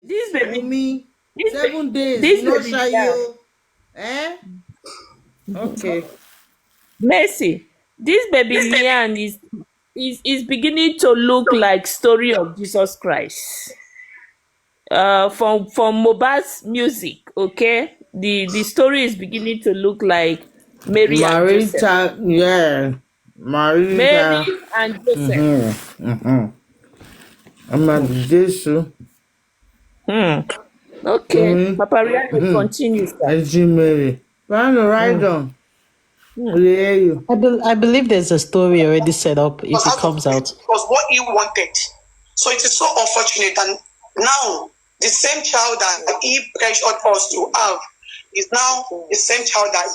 This baby, Umi, this baby, 7 days, this you not baby, shy yeah. you. Eh? Okay. Mercy, this baby Lian is beginning to look like story of Jesus Christ. From mohbad's music, okay, the story is beginning to look like Mary and Joseph. Marita, yeah. Marita. Mary and Joseph. I'm at Jesus. Hmm. Okay, Umi. papariano, continue, sir. I see Mary. Find the right Hmm. on. Hmm. I hear you. I believe there's a story already set up if Was it out of comes it out. was what he wanted. So it is so unfortunate. And now the same child that he pressured us to have is now the same child that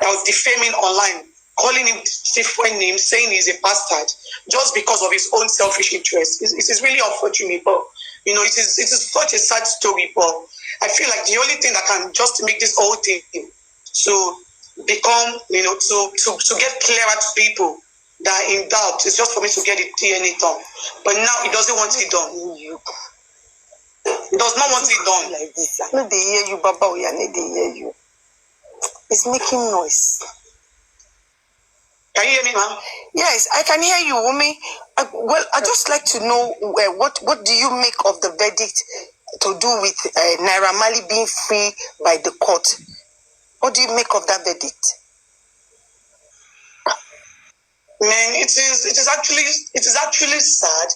was defaming online, calling him different names, saying he's a bastard just because of his own selfish interest. It is really unfortunate, but it is such a sad story. But I feel like the only thing that can just make this whole thing to become, to get clearer to people that are in doubt is just for me to get the DNA done. But now he doesn't want it done. He does not want it done. Like this. No, they hear you, Baba. We are not they hear you. It's making noise. Can you hear me, ma'am? Yes, I can hear you, Wumi. I just like to know what do you make of the verdict to do with Naira Marley being free by the court? What do you make of that verdict? Man, it is actually sad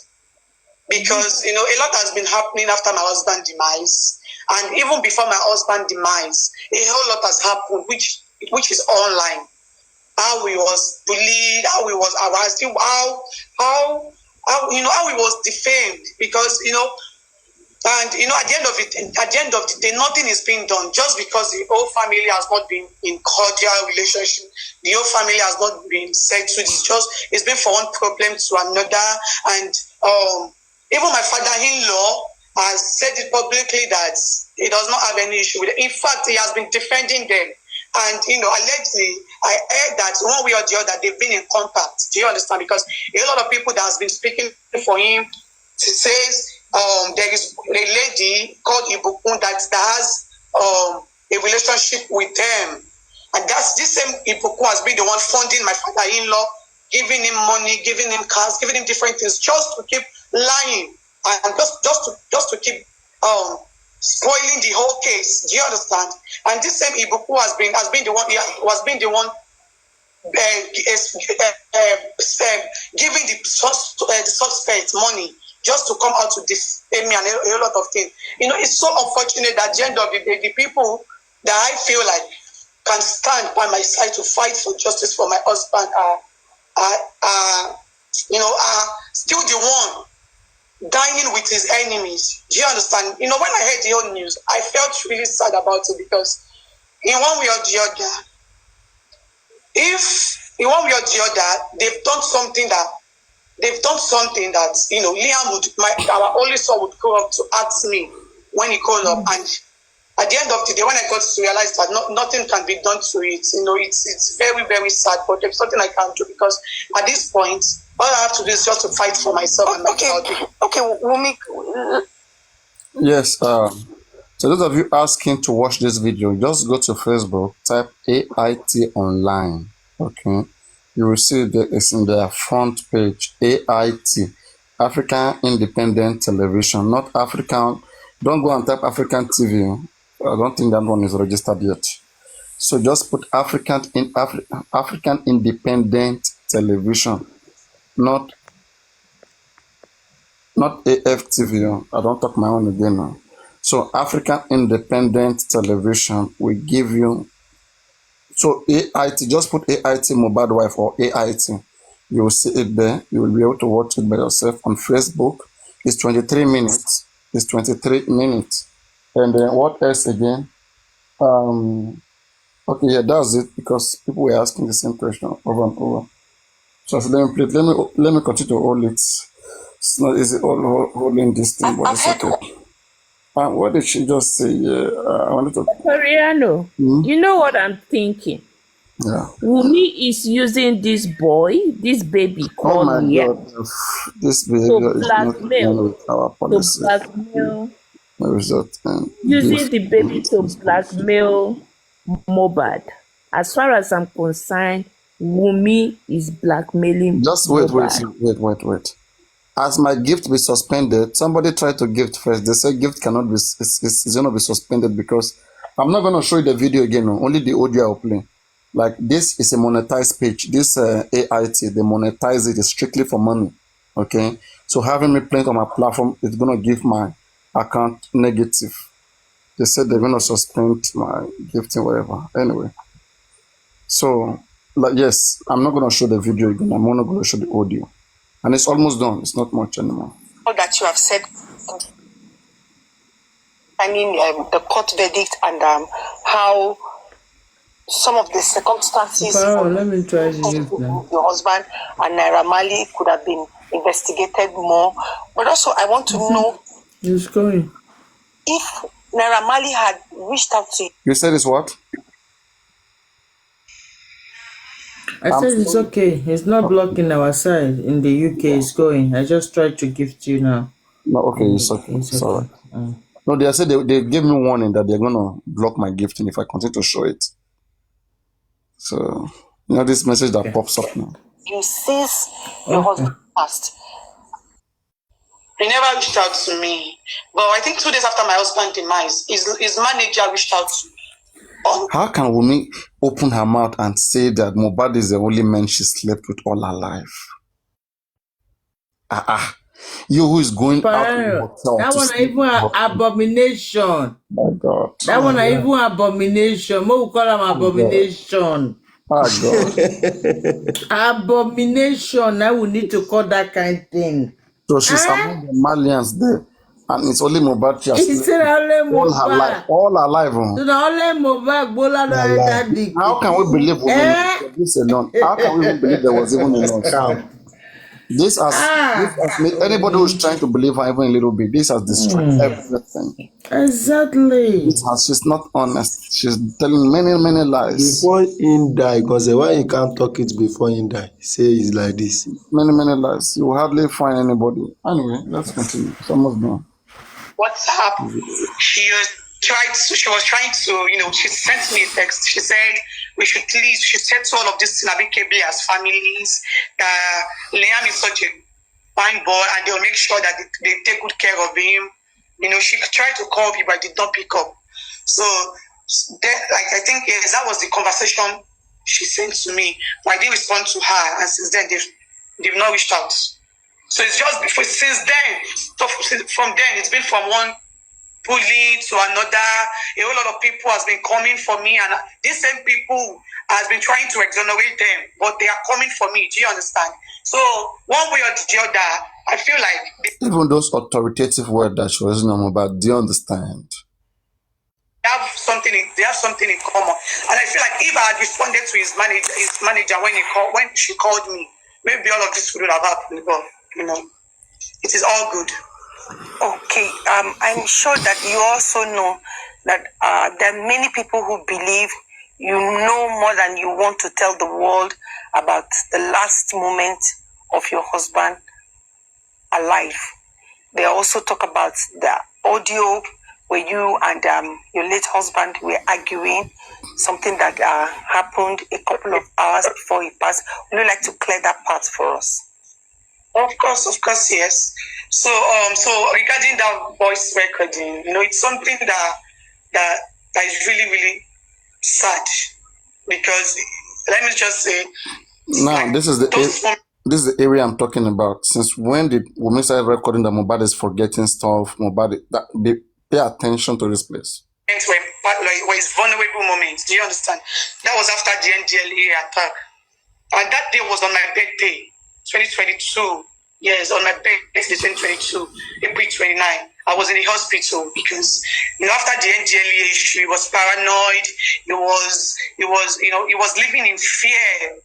because a lot has been happening after my husband's demise, and even before my husband's demise, a whole lot has happened, which is online. How he was bullied, how he was harassed, how he was defamed because and at the end of the day, nothing is being done just because the whole family has not been in cordial relationship. The whole family has not been settled. It's been from one problem to another. And even my father-in-law has said it publicly that he does not have any issue with it. In fact, he has been defending them. And allegedly, I heard that one way or the other they've been in contact. Do you understand? Because a lot of people that has been speaking for him, she says there is a lady called Ibukun that has a relationship with them. And that's this same Ibukun has been the one funding my father-in-law, giving him money, giving him cars, giving him different things just to keep lying and just to keep spoiling the whole case. Do you understand? And this same Ibukun has been the one giving the suspect money just to come out to defame me and a lot of things. It's so unfortunate that at the end of the day, the people that I feel like can stand by my side to fight for justice for my husband are still the one dining with his enemies. Do you understand? When I heard the whole news, I felt really sad about it because in one way or the other, if in one way or the other, they've done something that Liam our only son would go up to ask me when he grows up, and at the end of the day, when I got to realize that nothing can be done to it, it's very, very sad, but there's something I can do because at this point, all I have to do is just to fight for myself and my child. Okay, Wumi. Yes. So those of you asking to watch this video, just go to Facebook, type AIT online. Okay. You will see that it's in their front page. AIT, African Independent Television, not African. Don't go and type African TV. I don't think that one is registered yet. So just put African Independent Television, not AFTV. I don't talk my own again now. So African Independent Television will give you. So AIT, just put AIT mohbad wife or AIT. You will see it there. You will be able to watch it by yourself on Facebook. It's 23 minutes. It's 23 minutes. And then what else again? Okay, yeah, that's it because people were asking the same question over and over. So I said, let me continue to hold it. It's not easy holding this thing, but it's okay. What did she just say? I wanted to. Papariano, you know what I'm thinking? Yeah. Wumi is using this boy, this baby Oh called my Lia, God. If this to behavior is not in blackmail, with our to policy, blackmail, the result in using gift the baby to is blackmail Mohbad. As far as I'm concerned, Wumi is blackmailing just Mohbad. wait. As my gift be suspended, somebody tried to gift first. They said gift cannot be it's gonna be suspended because I'm not gonna show you the video again. No. Only the audio I'll play. Like this is a monetized page. This AIT they monetize it strictly for money. Okay, so having me playing on my platform is gonna give my account negative. They said they're gonna suspend my gifting whatever. Anyway, so like yes, I'm not gonna show the video again. I'm only gonna show the audio, and it's almost done. It's not much anymore. That you have said, I mean, the court verdict and how some of the circumstances Paparaino, let me try the gift now. your husband and Naira Marley could have been investigated more. But also, I want to know It's going. if Naira Marley had reached out to you. You said it's what? I said it's okay. It's not blocking our side. In the UK, it's going. I just tried to gift you now. No, okay, it's okay. It's It's all okay. right. No, they said they gave me warning that they're gonna block my gifting if I continue to show it. So this message that pops up now. You since your husband passed. He never reached out to me. But I think 2 days after my husband's demise, his manager reached out to me. How can Wumi open her mouth and say that Mohbad is the only man she slept with all her life? You who is going out to the hotel That to one sleep even with her husband. abomination. My God. That one even abomination. What we call them abomination? My God. Abomination. Now we need to call that kind of thing. So she's among the Malians there, and it's only Mohbad she has He slept said only with all her life. Mohbad. All her life. So the only Mohbad bola no enter the. How can we believe women for this alone? How can we even believe there was even a loss? This has made anybody who's trying to believe her even a little bit. This has destroyed everything. Exactly. She's not honest. She's telling many lies. Before he die, because why he can't talk it before he die? Say it's like this. Many lies. You will hardly find anybody. Anyway, let's continue. It's almost done. WhatsApp. She was trying to, she sent me a text. She said she said to all of this Sinabikebe as families that Liam is such a fine boy and they'll make sure that they take good care of him. She tried to call me, but I did not pick up. So I think yes, that was the conversation she sent to me. But I didn't respond to her, and since then they've not reached out. So it's just before since then. So from then it's been from one bully to another. A whole lot of people has been coming for me, and these same people has been trying to exonerate them, but they are coming for me. Do you understand? So one way or the other, I feel like even those authoritative words that she was using about, do you understand? They have something in common, and I feel like if I had responded to his manager when she called me, maybe all of this would have happened. But it is all good. Okay, I'm sure that you also know that there are many people who believe you know more than you want to tell the world about the last moment of your husband alive. They also talk about the audio where you and your late husband were arguing, something that happened a couple of hours before he passed. Would you like to clear that part for us? Of course, yes. So regarding that voice recording, it's something that is really, really sad because let me just say. Now, this is the area I'm talking about. Since when did women start recording that Mohbad is forgetting stuff? Pay attention to this place. Where it's vulnerable moments. Do you understand? That was after the NDLA attack, and that day was on my birthday, 2022. Yes, on my birthday, 2022, April 29. I was in the hospital because after the NDLA issue, he was paranoid. He was living in fear.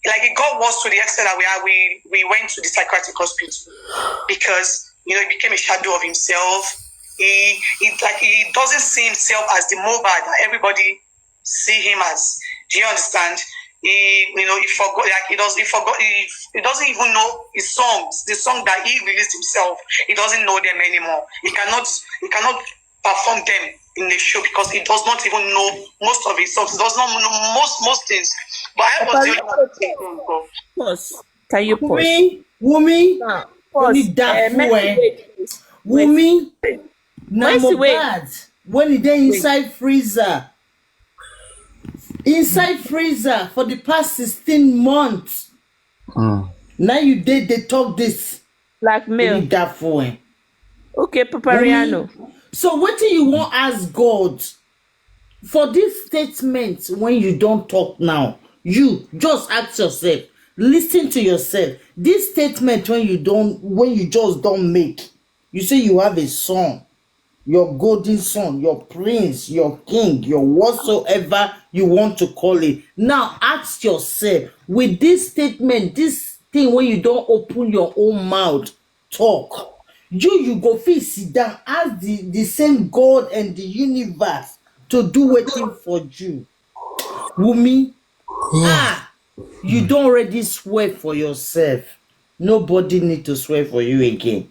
Like it got worse to the extent that we went to the psychiatric hospital because he became a shadow of himself. He doesn't see himself as the Mohbad that everybody see him as. Do you understand? he forgot, like he doesn't even know his songs, the song that he released himself. He doesn't know them anymore. He cannot perform them in the show because he does not even know most of his songs. He does not know most things. But I was the only Pause. Can you pause? Wumi, Now, when pause. he that fool, Wait. Wumi, na Wait. mohbad when he dey inside freezer for the past 16 months. Now you dey talk this when Blackmail. he that fool. Okay, paparaino. So wetin you wan ask God for this statement when you don talk now? You just ask yourself, listen to yourself. This statement when you just don't make, you say you have a son, your golden son, your prince, your king, your whatsoever you want to call it. Now ask yourself, with this statement, this thing when you don't open your own mouth, talk. You go fit sit down, ask the same God and the universe to do wetin for you. Wumi, you don already swear for yourself. Nobody need to swear for you again.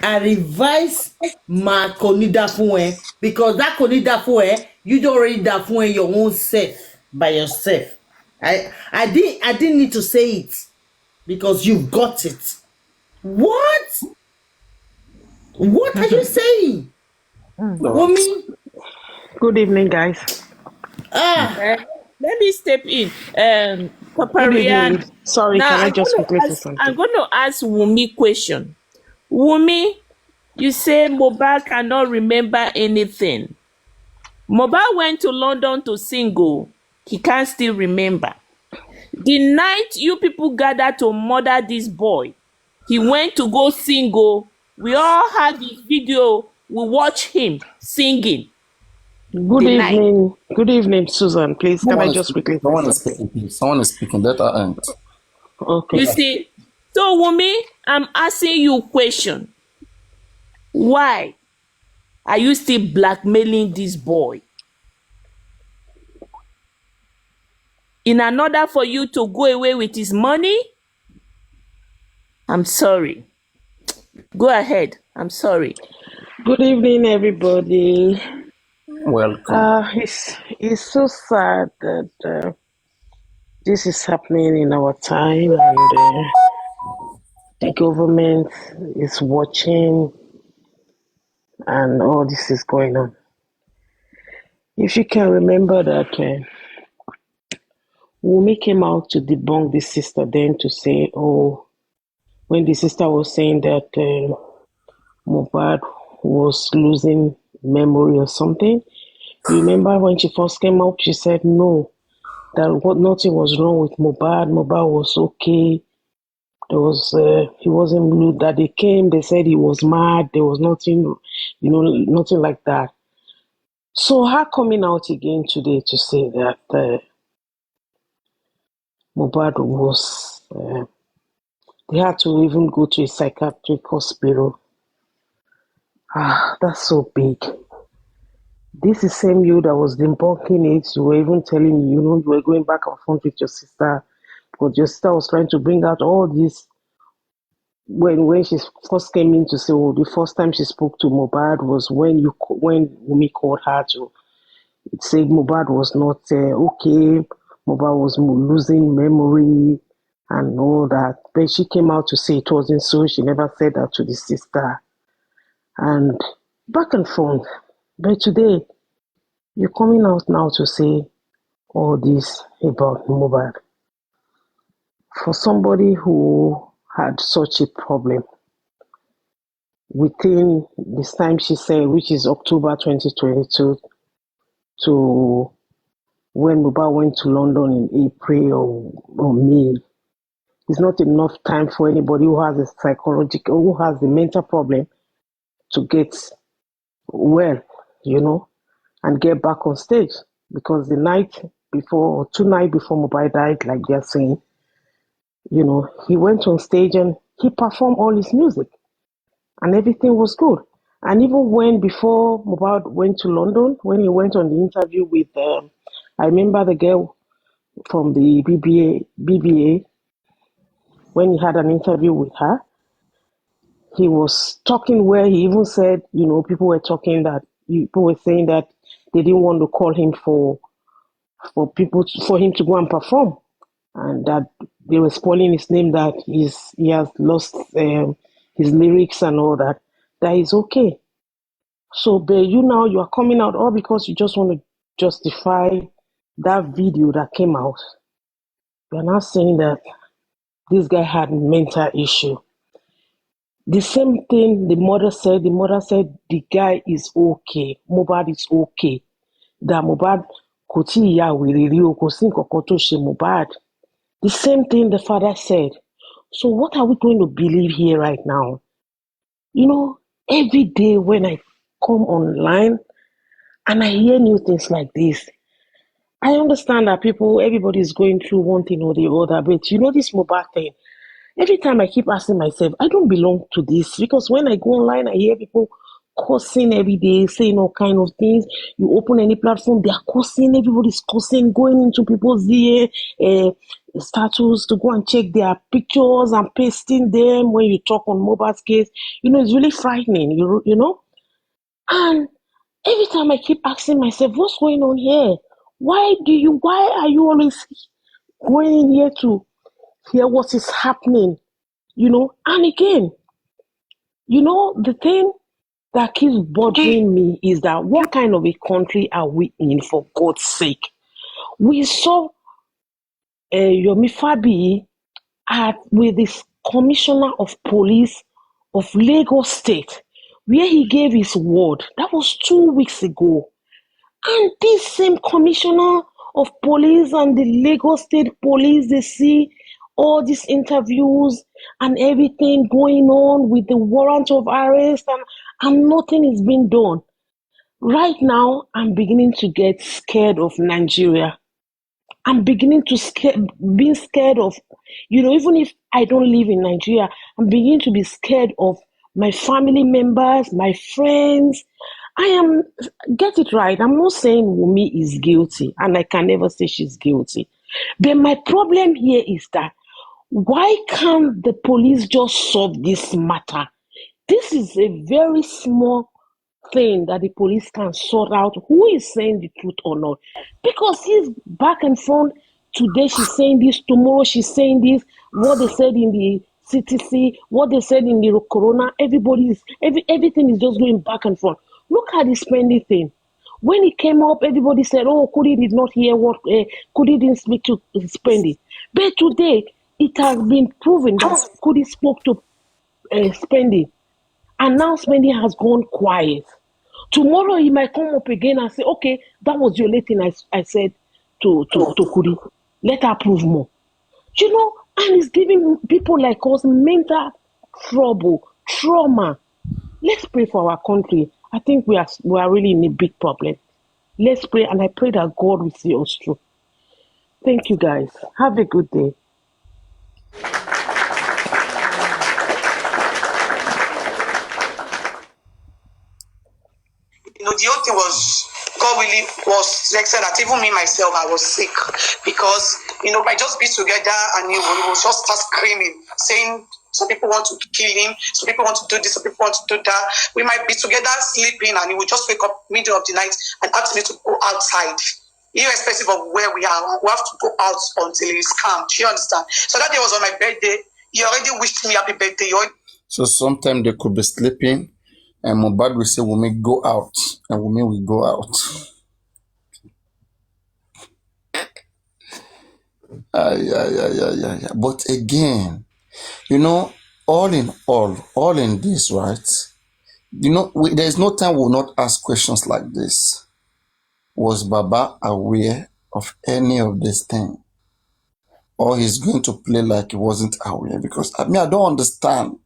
I revise my konidafun because that konidafun you don already dafun your own self by yourself. I didn't need to say it because you've got it. What? What are you saying? Wumi? Good evening, guys. Let me step in. Good Paparian. evening. Sorry, Now can I just quickly say I'm something? going to ask Wumi question. Wumi, you say Mohbad cannot remember anything. Mohbad went to London to sing. He can't still remember. The night you people gathered to murder this boy, he went to go sing. We all had the video. We watch him singing. Good The night. evening. Good evening, Susan. Please, can I just quickly say Someone is something? speaking, please. Someone is speaking. Let her end. Okay. You see, so Wumi, I'm asking you a question. Why are you still blackmailing this boy? In order for you to go away with his money? I'm sorry. Go ahead. I'm sorry. Good evening, everybody. Welcome. It's so sad that this is happening in our time, and the government is watching, and all this is going on. If you can remember that Wumi came out to debunk the sister then to say, oh, when the sister was saying that Mohbad was losing memory or something, you remember when she first came up, she said no, that nothing was wrong with Mohbad. Mohbad was okay. There was he wasn't blue. That they came, they said he was mad. There was nothing, nothing like that. So her coming out again today to say that Mohbad was, they had to even go to a psychiatric hospital. That's so big. This is same you that was debunking it. You were even telling me, you were going back and forth with your sister, because your sister was trying to bring out all this. When she first came in to say, oh, the first time she spoke to Mohbad was when Wumi called her to say Mohbad was not okay. Mohbad was losing memory and all that. But she came out to say it wasn't so. She never said that to the sister. And back and forth. But today, you're coming out now to say all this about Mohbad. For somebody who had such a problem, within this time she said, which is October 2022, to when Mohbad went to London in April or May, it's not enough time for anybody who has a psychological, who has the mental problem to get well, and get back on stage. Because the night before, or 2 nights before Mohbad died, like they're saying, he went on stage and he performed all his music and everything was good. And even before Mohbad went to London, when he went on the interview with, I remember the girl, from the BBA, when he had an interview with her, he was talking where he even said, people were talking that people were saying that they didn't want to call him for for him to go and perform, and that they were spoiling his name, that he has lost his lyrics and all that. That is okay. So, but you are coming out all because you just want to justify that video that came out. You're now saying that this guy had mental issue. The same thing the mother said. The mother said the guy is okay. Mohbad is okay. That Mohbad kò tí ì ya wèrè rí o, kò sí nǹkan tó ṣe Mohbad. The same thing the father said. So what are we going to believe here right now? Every day when I come online and I hear new things like this, I understand that everybody is going through one thing or the other, but this Mohbad thing, every time I keep asking myself, I don't belong to this, because when I go online, I hear people cursing every day, saying all kind of things. You open any platform, they are cursing, everybody's cursing, going into people's status to go and check their pictures and pasting them when you talk on Mohbad's case. It's really frightening, And every time I keep asking myself, what's going on here? Why are you always going in here to hear what is happening? And again, the thing that keeps bothering me is that what kind of a country are we in, for God's sake? We saw Yomi Fabi with this commissioner of police of Lagos State, where he gave his word. That was 2 weeks ago. And this same commissioner of police and the Lagos State police, they see all these interviews and everything going on with the warrant of arrest, and nothing is being done. Right now, I'm beginning to get scared of Nigeria. I'm beginning to being scared of, even if I don't live in Nigeria, I'm beginning to be scared of my family members, my friends. Get it right, I'm not saying Wunmi is guilty, and I can never say she's guilty. But my problem here is that, why can't the police just solve this matter? This is a very small thing that the police can sort out who is saying the truth or not. Because he's back and front. Today she's saying this, tomorrow she's saying this. What they said in the CTC, what they said in the Corona, everything is just going back and front. Look at the spending thing. When it came up, everybody said, "Oh, Kudi did not hear what Kudi didn't speak to Spendy." But today, it has been proven that Kudi spoke to Spendy, and now Spendy has gone quiet. Tomorrow he might come up again and say, "Okay, that was the only thing I said to Kudi. Let her prove more." And it's giving people like us mental trauma. Let's pray for our country. I think we are really in a big problem. Let's pray, and I pray that God will see us through. Thank you, guys. Have a good day. The whole thing was, God really was to the extent that even me myself, I was sick, because by just be together and he will just start screaming, saying some people want to kill him, some people want to do this, some people want to do that. We might be together sleeping, and he will just wake up middle of the night and ask me to go outside. Irrespective of where we are, we have to go out until he's calm. Do you understand? So that day was on my birthday. He already wished me happy birthday. So sometimes they could be sleeping, and Mohbad will say, "Wunmi, go out," and Wunmi will go out. But again, all in this, right? There's no time we'll not ask questions like this. Was Baba aware of any of this thing? Or he's going to play like he wasn't aware? Because I don't understand.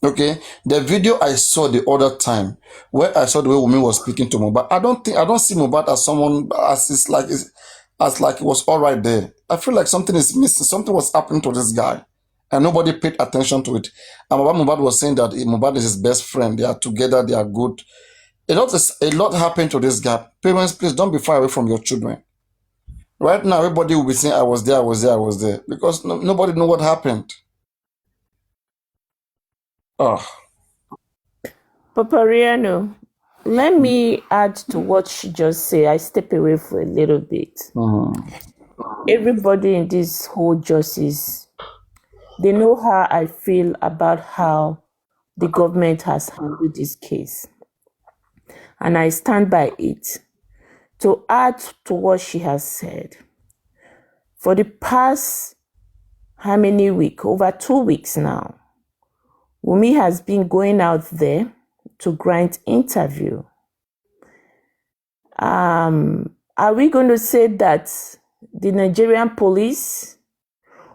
Okay, the video I saw the other time, where I saw the way Wunmi was speaking to Mohbad, I don't see Mohbad as someone as like it was all right there. I feel like something is missing. Something was happening to this guy, and nobody paid attention to it. And Mohbad was saying that Mohbad is his best friend. They are together. They are good. A lot happened to this guy. Parents, please don't be far away from your children. Right now, everybody will be saying, I was there, I was there, I was there. Because nobody know what happened. Oh. Papariano, let me add to what she just said. I step away for a little bit. Everybody in this whole justice, they know how I feel about how the government has handled this case. And I stand by it. To add to what she has said, for the past how many weeks? Over 2 weeks now, Wunmi has been going out there to grant interview. Are we going to say that the Nigerian police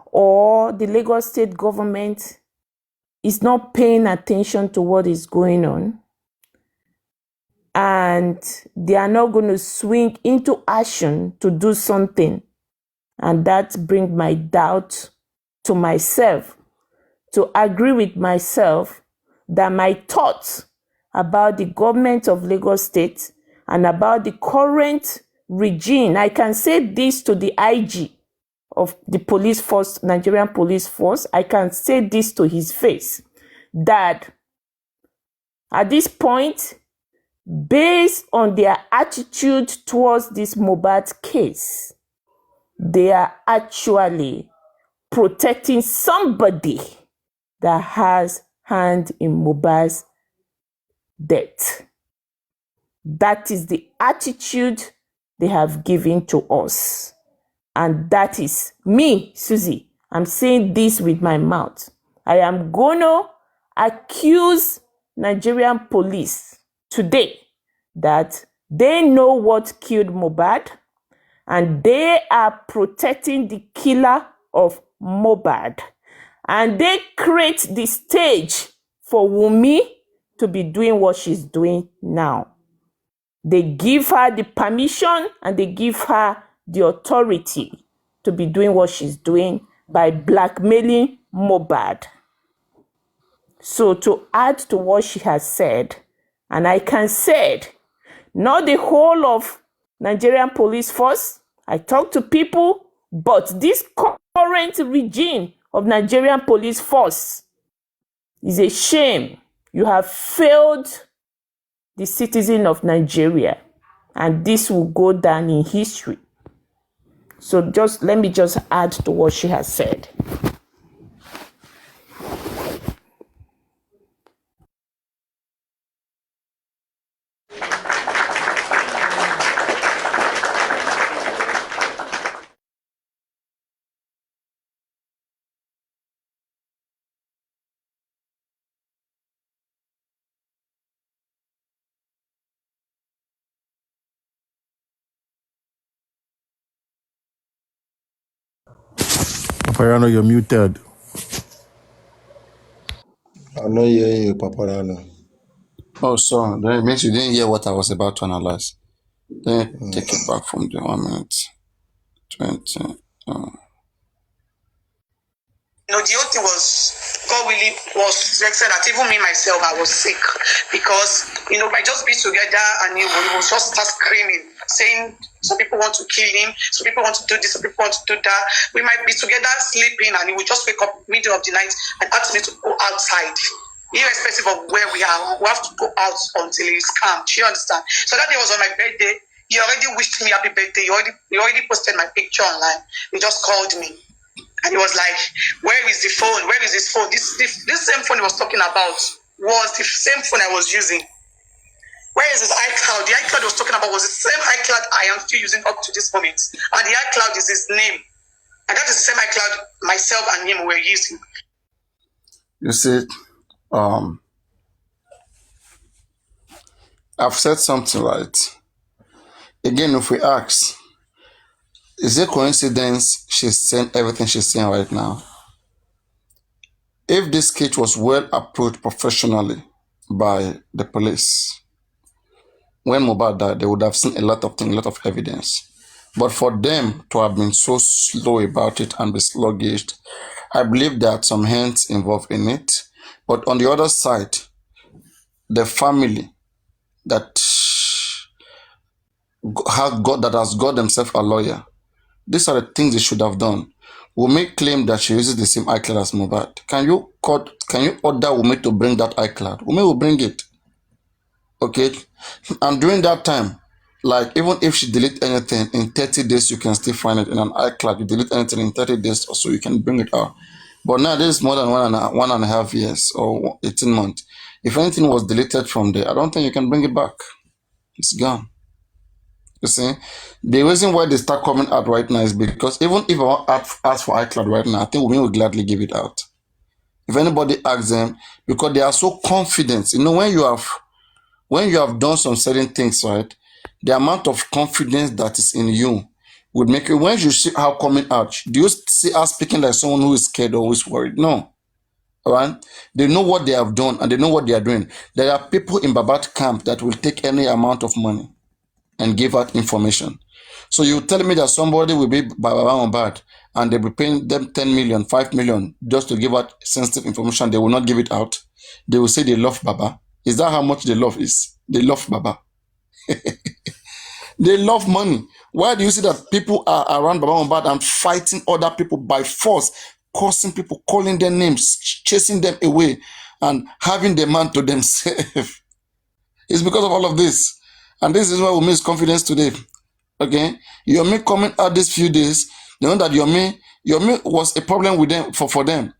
or the Lagos state government is not paying attention to what is going on? And they are not going to swing into action to do something. And that brings my doubt to myself, to agree with myself that my thoughts about the government of Lagos State and about the current regime, I can say this to the IG of the police force, Nigerian police force, I can say this to his face, that at this point, based on their attitude towards this mohbad case, they are actually protecting somebody that has hand in Mohbad's death. That is the attitude they have given to us. And that is me, Susie. I'm saying this with my mouth. I am going to accuse Nigerian police today that they know what killed Mohbad and they are protecting the killer of Mohbad. And they create the stage for Wunmi to be doing what she's doing now. They give her the permission and they give her the authority to be doing what she's doing by blackmailing Mohbad. So to add to what she has said, and I can say it, not the whole of Nigerian police force, I talk to people, but this current regime of Nigerian police force is a shame. You have failed the citizen of Nigeria, and this will go down in history. So let me just add to what she has said. Paparano, you're muted. I'm not hearing you, Paparano. Oh, so then it means you didn't hear what I was about to analyze. Then take it back from the 1 minute 20. The other thing was, God really was vexed that even me myself, I was sick because, by just being together and he was just start screaming, saying some people want to kill him, some people want to do this, some people want to do that. We might be together sleeping and he would just wake up middle of the night and ask me to go outside. Irrespective of where we are, we have to go out until he's calm. Do you understand? So that day was on my birthday. He already wished me happy birthday. He already posted my picture online. He just called me. And he was like, where is the phone? Where is his phone? This same phone he was talking about was the same phone I was using. Where is his iCloud? The iCloud he was talking about was the same iCloud I am still using up to this moment. And the iCloud is his name. And that is the same iCloud myself and him were using. You see, I've said something right. Again, if we ask, is it coincidence she's saying everything she's saying right now? If this case was well approached professionally by the police, when Mohbad died, they would have seen a lot of things, a lot of evidence. But for them to have been so slow about it and be sluggish, I believe there are some hands involved in it. But on the other side, the family that has got themselves a lawyer, These are the things they should have done. Wumi claimed that she uses the same iCloud as Mohbad. Can you order Wumi to bring that iCloud? Wumi will bring it. Okay? And during that time, like even if she delete anything in 30 days, you can still find it in an iCloud. You delete anything in 30 days or so, you can bring it out. But now this is more than 1.5 years or 18 months. If anything was deleted from there, I don't think you can bring it back. It's gone. You see, the reason why they start coming out right now is because even if I ask for iCloud right now, I think we will gladly give it out. If anybody asks them, because they are so confident, you know, when you have done some certain things, right, the amount of confidence that is in you would make you, when you see her coming out, do you see her speaking like someone who is scared or who is worried? No. All right? They know what they have done and they know what they are doing. There are people in Babat camp that will take any amount of money and give out information. So you tell me that somebody will be bad and they'll be paying them 10 million, 5 million just to give out sensitive information. They will not give it out. They will say they love Baba. Is that how much they love is? They love Baba. They love money. Why do you see that people are around Baba and fighting other people by force, cursing people, calling their names, chasing them away, and having the man to themselves? It's because of all of this. And this is why we miss confidence today. Okay? Yomi coming out these few days, you know that Yomi was a problem with them for them.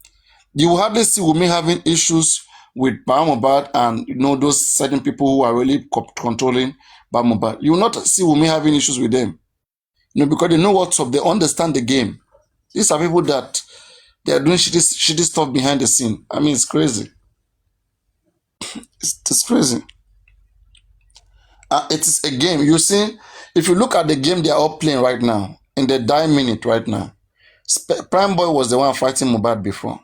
You will hardly see Wumi having issues with Mohbad and, you know, those certain people who are really controlling Mohbad. You will not see Wumi having issues with them. You know, because they know what's up, they understand the game. These are people that they are doing shitty stuff behind the scene. I mean, it's crazy. It's crazy. It is a game. You see, if you look at the game they are all playing right now, in the die minute right now, Prime Boy was the one fighting Mohbad before.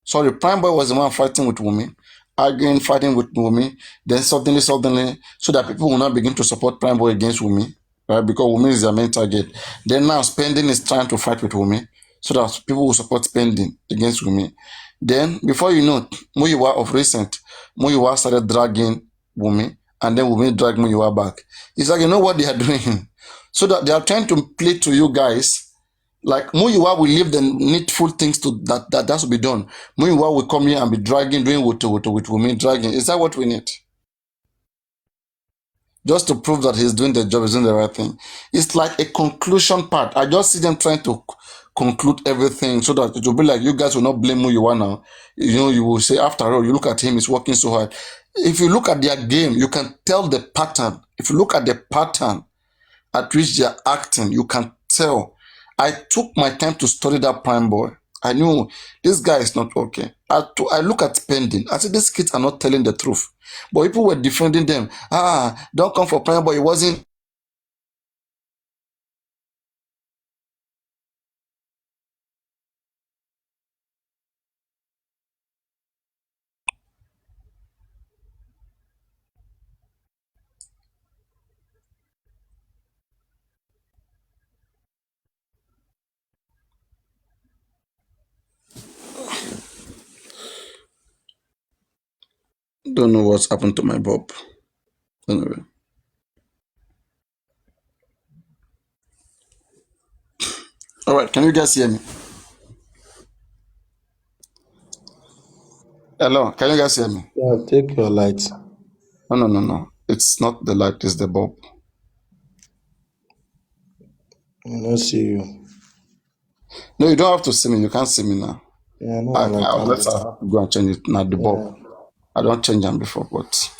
Sorry, Prime Boy was the one fighting with Wumi, arguing, fighting with Wumi. Then suddenly, so that people will not begin to support Prime Boy against Wumi, right? Because Wumi is their main target. Then now Spending is trying to fight with Wumi, so that people will support Spending against Wumi. Then, before you know, Muyiwa of recent, Muyiwa started dragging Wumi, and then Wumi dragged Muyiwa back. It's like, you know what they are doing? So that they are trying to play to you guys. Like Muyiwa will leave the needful things to that has to be done. Muyiwa will come here and be dragging, doing with Wumi dragging. Is that what we need? Just to prove that he's doing the job, he's doing the right thing. It's like a conclusion part. I just see them trying to conclude everything so that it will be like you guys will not blame Muyiwa now. You know, you will say, after all, you look at him, he's working so hard. If you look at their game, you can tell the pattern. If you look at the pattern at which they are acting, you can tell. I took my time to study that Prime Boy. I knew this guy is not okay. I look at Spending. I said, these kids are not telling the truth. But people were defending them. Don't come for Prime Boy. It wasn't. Don't know what's happened to my Bob. Anyway. All right. Can you guys hear me? Hello. Can you guys hear me? Yeah, take your light. No. It's not the light. It's the bulb. I don't see you. No, you don't have to see me. You can't see me now. Yeah, no, I I have can't. to go and change it now. The bulb. Yeah. I don't change them before, but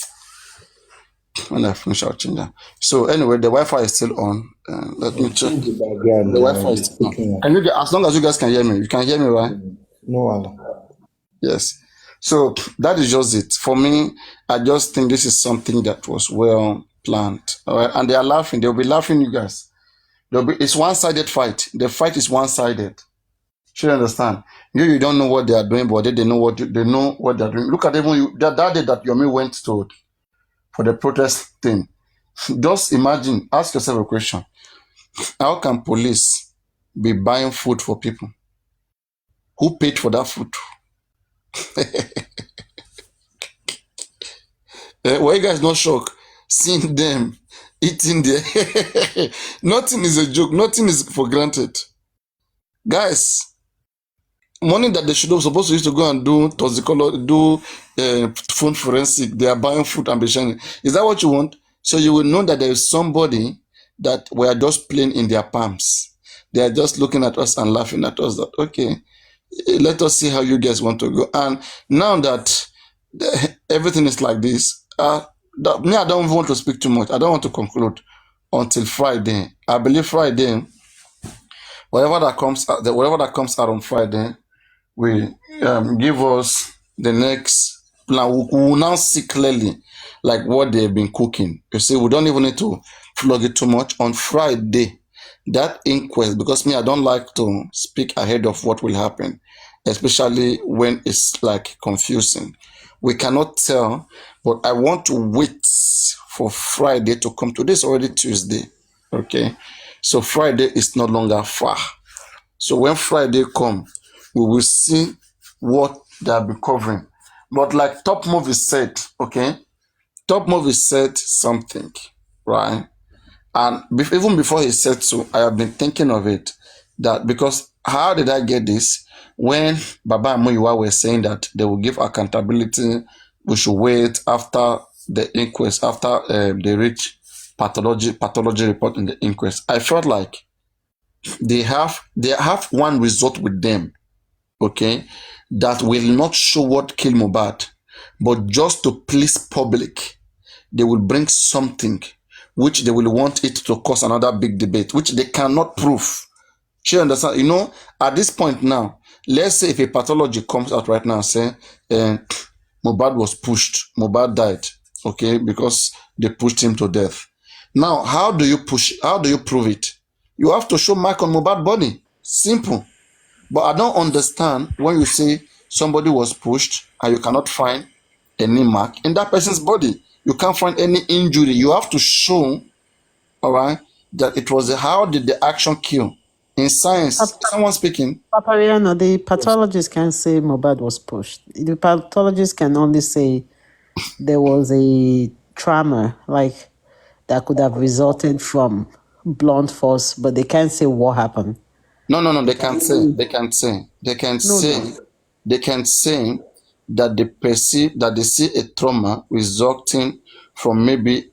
when I finish, I'll change them. So anyway, the Wi-Fi is still on. Let me check. Change the background. The Wi-Fi is It's still on. picking up. Can you get, as long as you guys can hear me, you can hear me, right? No, Alan. Yes. So that is just it. For me, I just think this is something that was well planned. All right. And they are laughing. They'll be laughing, you guys. It's one-sided fight. The fight is one-sided. Should understand. You don't know what they are doing, but they know what they know what they're doing. Look at even you that day that Yomi went to for the protest thing. Just imagine, ask yourself a question. How can police be buying food for people? Who paid for that food? Were you guys not shocked seeing them eating there. Nothing is a joke. Nothing is for granted. Guys, money that they should have supposed to use to go and do toxicology, do phone forensic, they are buying food and be sharing. Is that what you want? So you will know that there is somebody that we are just playing in their palms. They are just looking at us and laughing at us that, okay, let us see how you guys want to go. And now that everything is like this, me, I don't want to speak too much. I don't want to conclude until Friday. I believe Friday, whatever that comes out on Friday, will give us the next plan. We will now see clearly like what they've been cooking. You see, we don't even need to flog it too much. On Friday, that inquest, because me, I don't like to speak ahead of what will happen, especially when it's like confusing. We cannot tell, but I want to wait for Friday to come. Today is already Tuesday, okay? So Friday is no longer far. So when Friday come, we will see what they have been covering. But like Top Movie said, okay, Top Movie said something, right? And even before he said so, I have been thinking of it. That because how did I get this? When Baba and Muyiwa were saying that they will give accountability, we should wait after the inquest, after they reach pathology report in the inquest. I felt like they have one result with them, okay, that will not show what killed Mohbad, but just to please public, they will bring something which they will want it to cause another big debate, which they cannot prove. You understand? You know, at this point now, let's say if a pathology comes out right now and say Mohbad was pushed, Mohbad died, okay, because they pushed him to death. Now, how do you prove it? You have to show mark on Mohbad body. Simple. But I don't understand when you say somebody was pushed and you cannot find any mark in that person's body. You can't find any injury. You have to show, all right, that it was how did the action kill. In science, someone speaking. Paparaino, the pathologist can't say Mohbad was pushed. The pathologist can only say there was a trauma, like that could have resulted from blunt force, but they can't say what happened. No, they can say. They can say that they see a trauma resulting from maybe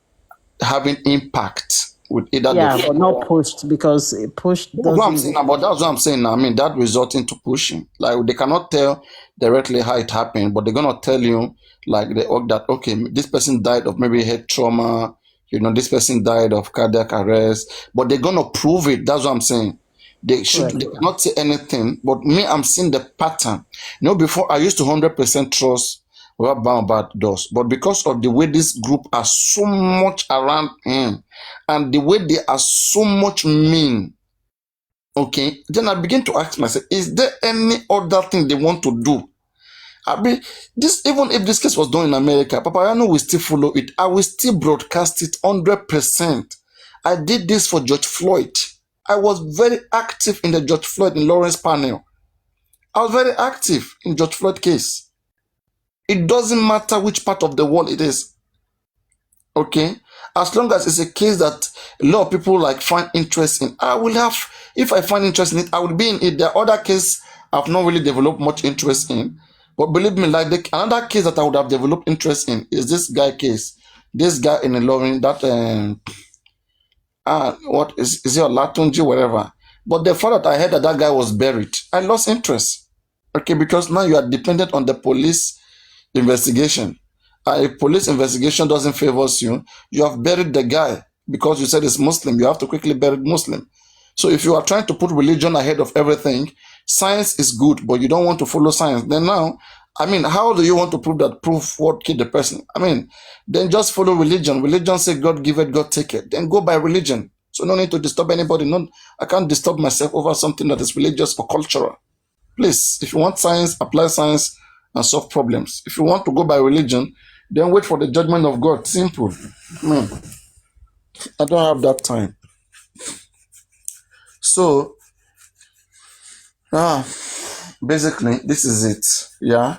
having impact with either but not pushed, because pushed that's what I'm doesn't. saying, but that's what I'm saying now. I mean, that resulting to pushing. Like they cannot tell directly how it happened, but they're gonna tell you like that okay, this person died of maybe head trauma, you know, this person died of cardiac arrest, but they're gonna prove it. That's what I'm saying. They cannot say anything, but me, I'm seeing the pattern. You know, before I used to 100% trust what Mohbad does, but because of the way this group are so much around him and the way they are so much mean, okay, then I begin to ask myself, is there any other thing they want to do? I mean, this, even if this case was done in America, Paparaino will still follow it. I will still broadcast it 100%. I did this for George Floyd. I was very active in the George Floyd and Lawrence panel. I was very active in George Floyd case. It doesn't matter which part of the world it is. Okay? As long as it's a case that a lot of people like find interest in, I will have, if I find interest in it, I will be in it. There are other cases I've not really developed much interest in. But believe me, like another case that I would have developed interest in is this guy case. This guy in the Lorraine, that what is it, Latunji, whatever. But the fact that I heard that guy was buried, I lost interest. Okay, because now you are dependent on the police investigation. If police investigation doesn't favor you, you have buried the guy because you said it's Muslim. You have to quickly bury Muslim. So if you are trying to put religion ahead of everything, science is good, but you don't want to follow science. Then now, I mean, how do you want to prove what killed the person? I mean, then just follow religion. Religion say God give it, God take it. Then go by religion. So no need to disturb anybody. No, I can't disturb myself over something that is religious or cultural. Please, if you want science, apply science and solve problems. If you want to go by religion, then wait for the judgment of God. Simple. Man, I don't have that time. So, basically, this is it. Yeah.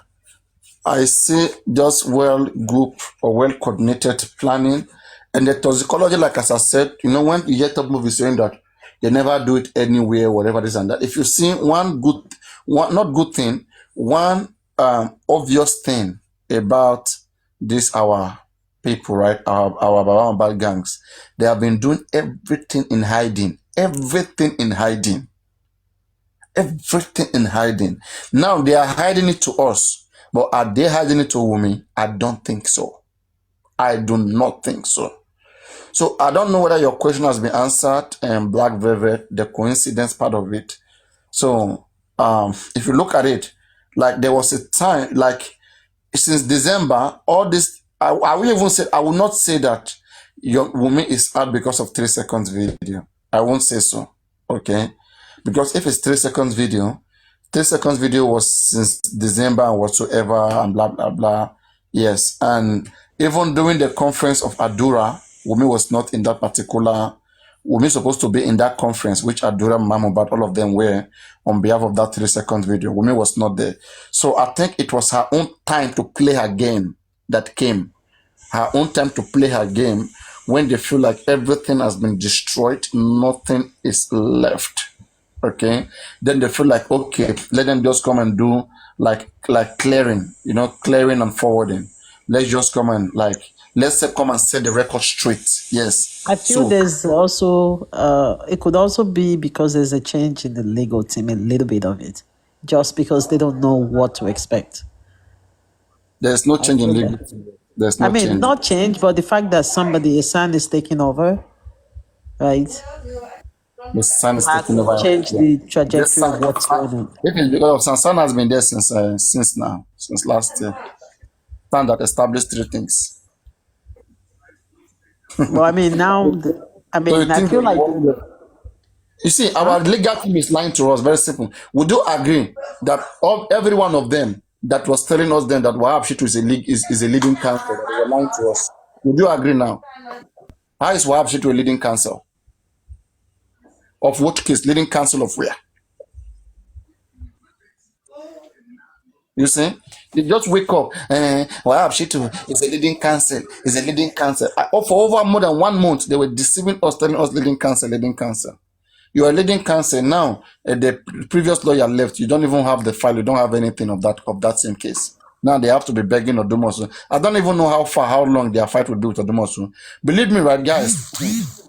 I see just well group or well coordinated planning And the toxicology, like as I said, when you get top movies saying that they never do it anywhere, whatever this and that. If you see one not good thing, one obvious thing about this our people, right? Our bad gangs, they have been doing everything in hiding. Everything in hiding. Everything in hiding. Now they are hiding it to us, but are they hiding it to Wumi? I don't think so. I do not think so. So I don't know whether your question has been answered, Black Velvet, the coincidence part of it. So if you look at it, like there was a time, like since December, all this, I will even say, I will not say that your woman is out because of 3 seconds video. I won't say so, okay? Because if it's 3 seconds video, 3 seconds video was since December and whatsoever and blah, blah, blah. Yes, and even during the conference of Adura, Wumi was not in that particular. Wumi supposed to be in that conference, which Adura, Mahmoud, all of them were on behalf of that 3 seconds video. Wumi was not there. So I think it was her own time to play her game that came. Her own time to play her game when they feel like everything has been destroyed, nothing is left. Okay, then they feel like, okay, let them just come and do like clearing, clearing and forwarding. Let's just come and let's say come and set the record straight. Yes. I feel So there's also it could also be because there's a change in the legal team, a little bit of it, just because they don't know what to expect. there's no I change in feel legal. that. There's I no mean, change. not change, but the fact that somebody, a son, is taking over, right? The sun is That taking over. changed Yeah. the This trajectory of sun, what's going on. if it's because of sun has been there since now, since last year. Sun that established 3 things. Well, I mean, now, So you I think feel like, you see, huh? our legal team is lying to us. Very simple. Would you agree that every one of them that was telling us then that Wahab Shitu is a leading counsel, that they were lying to us? Would you agree now? How is Wahab Shitu a leading counsel? Of what case? Leading counsel of where? You see? They just wake up. Wahab Shitu is a leading counsel. Is a leading counsel. For over more than 1 month, they were deceiving us, telling us leading counsel, leading counsel. You are leading counsel now. The previous lawyer left. You don't even have the file. You don't have anything of that same case. Now they have to be begging Odumosu. I don't even know how long their fight will be with Odumosu. Believe me, right, guys?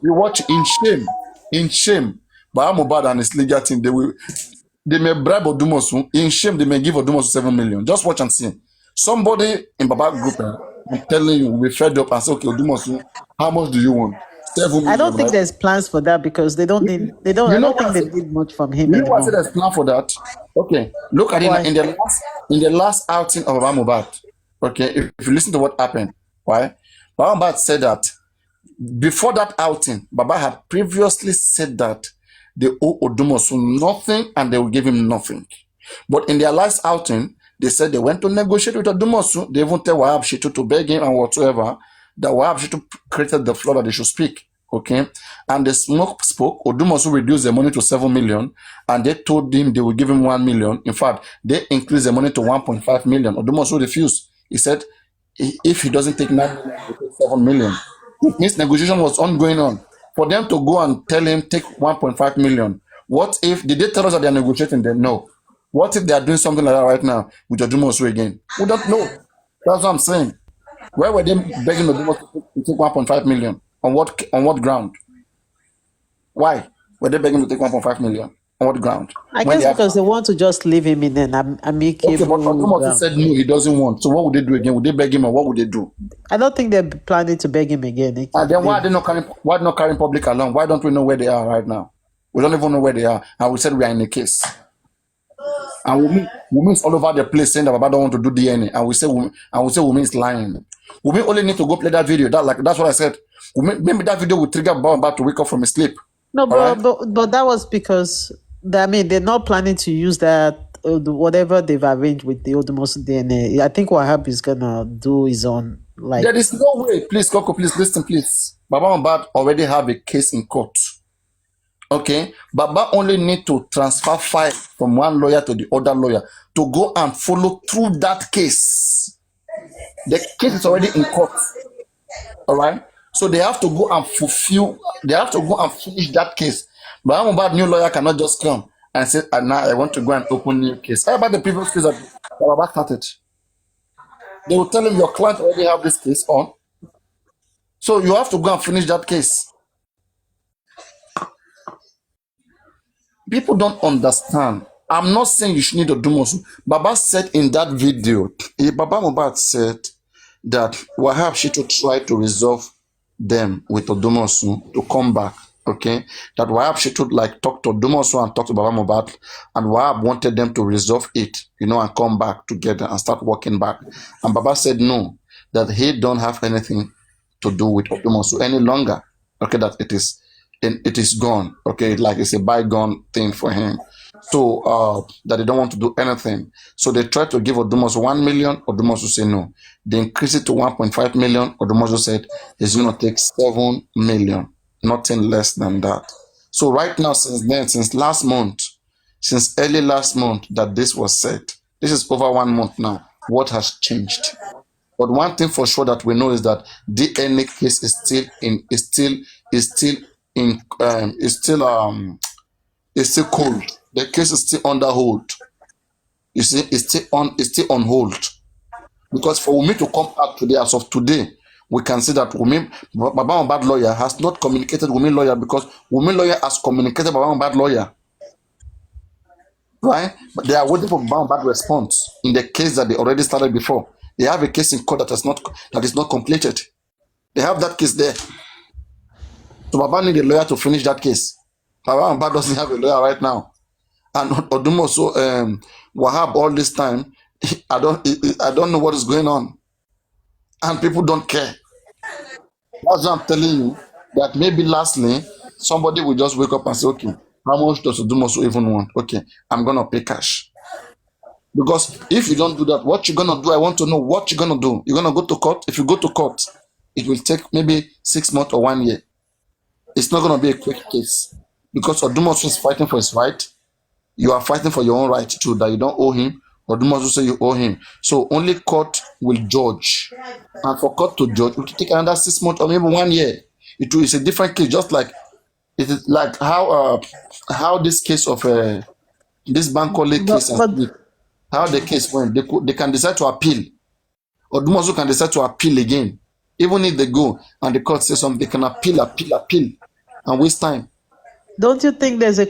We watch in shame. But mohbad and his legal team, they may bribe Odumosu. In shame, they may give Odumosu 7 million. Just watch and see. Somebody in Baba group, I'm telling you, will be fed up and say, okay, Odumosu, how much do you want? 7 I million, don't think right? there's plans for that because they don't need, You I know don't what think I they said? need much from him You know what I said anymore. there's plan for that? Okay, look at it now. Why? In the last outing of Baba Mohbad. Okay, if you listen to what happened, why? Baba Mohbad said that before that outing, Baba had previously said that they owe Odumosu nothing and they will give him nothing. But in their last outing, they said they went to negotiate with Odumosu. They even tell Wahab Shitu to beg him and whatsoever. That Wahab Shitu created the floor that they should speak. Okay, and the smoke spoke. Odumosu reduced the money to 7 million, and they told him they will give him 1 million. In fact, they increased the money to 1.5 million. Odumosu refused. He said, if he doesn't take 9 million, he will take 7 million. It means negotiation was ongoing on. For them to go and tell him take 1.5 million. What if did they tell us that they are negotiating? Then no. What if they are doing something like that right now with Odumosu again? We don't know. That's what I'm saying. Why were they begging Odumosu to take 1.5 million? On what ground? Why were they begging to take 1.5 million? On what ground? I When they guess have because they want to just leave him in an okay, but amicable Odumosu ground. said no, he doesn't want. So what would they do again? Would they beg him or what would they do? I don't think they're planning to beg him again. And then why are they not carrying public along? Why don't we know where they are right now? We don't even know where they are. And we said we are in a case. And Wumi is all over the place saying that Baba don't want to do DNA. And we say Wumi is lying. Wumi only need to go play that video. That's what I said. Maybe that video will trigger Baba to wake up from his sleep. No, All right? but that was because they're not planning to use that whatever they've arranged with the Odumosu DNA. I think Wahab is gonna do his own There is no way. Please, Coco, please listen, please. Baba Mohbad already have a case in court. Okay, Baba only need to transfer file from one lawyer to the other lawyer to go and follow through that case. The case is already in court. All right. So they have to go and fulfill, they have to go and finish that case. But Mohbad new lawyer cannot just come and say, and now I want to go and open new case. How about the previous case that Baba started? They will tell him your client already have this case on. So you have to go and finish that case. People don't understand. I'm not saying you should need to do more. Baba said in that video, Baba Mohbad said that Wahab she to try to resolve them with Odumosu to come back. Okay, that Wahab she should like talk to Odumosu and talk to Baba Mohbad, and Wahab wanted them to resolve it, and come back together and start working back. And Baba said no, that he don't have anything to do with Odumosu any longer. Okay, that it is gone. Okay, like it's a bygone thing for him. So that they don't want to do anything. So they tried to give Odumosu 1 million. Odumosu said no. They increased it to 1.5 million. Odumosu said he's going to take 7 million, nothing less than that. So right now, since last month, since early last month that this was said, this is over 1 month now. What has changed? But one thing for sure that we know is that DNA case is still cold. The case is still under hold. You see, it's still on hold. Because for Wunmi to come out today, as of today, we can see that Wunmi, Baba Mohbad lawyer has not communicated Wunmi lawyer, because Wunmi lawyer has communicated Baba Mohbad lawyer. Right? But they are waiting for Baba Mohbad response in the case that they already started before. They have a case in court that is not completed. They have that case there. So Baba need a lawyer to finish that case. Baba Mohbad doesn't have a lawyer right now. And Odumosu, Wahab all this time, I don't know what is going on. And people don't care. That's what I'm telling you, that maybe lastly, somebody will just wake up and say, okay, how much does Odumosu even want? Okay, I'm going to pay cash. Because if you don't do that, what you're going to do, I want to know what you're going to do. You're going to go to court. If you go to court, it will take maybe 6 months or 1 year. It's not going to be a quick case. Because Odumosu is fighting for his right. You are fighting for your own right too, that you don't owe him. Odumosu say you owe him. So only court will judge. And for court to judge, it will take another 6 months or maybe 1 year. It's a different case, just like it is like how this case of this Bankole case, how the case went. They can decide to appeal. Odumosu can decide to appeal again. Even if they go and the court says something, they can appeal, and waste time. Don't you think there's the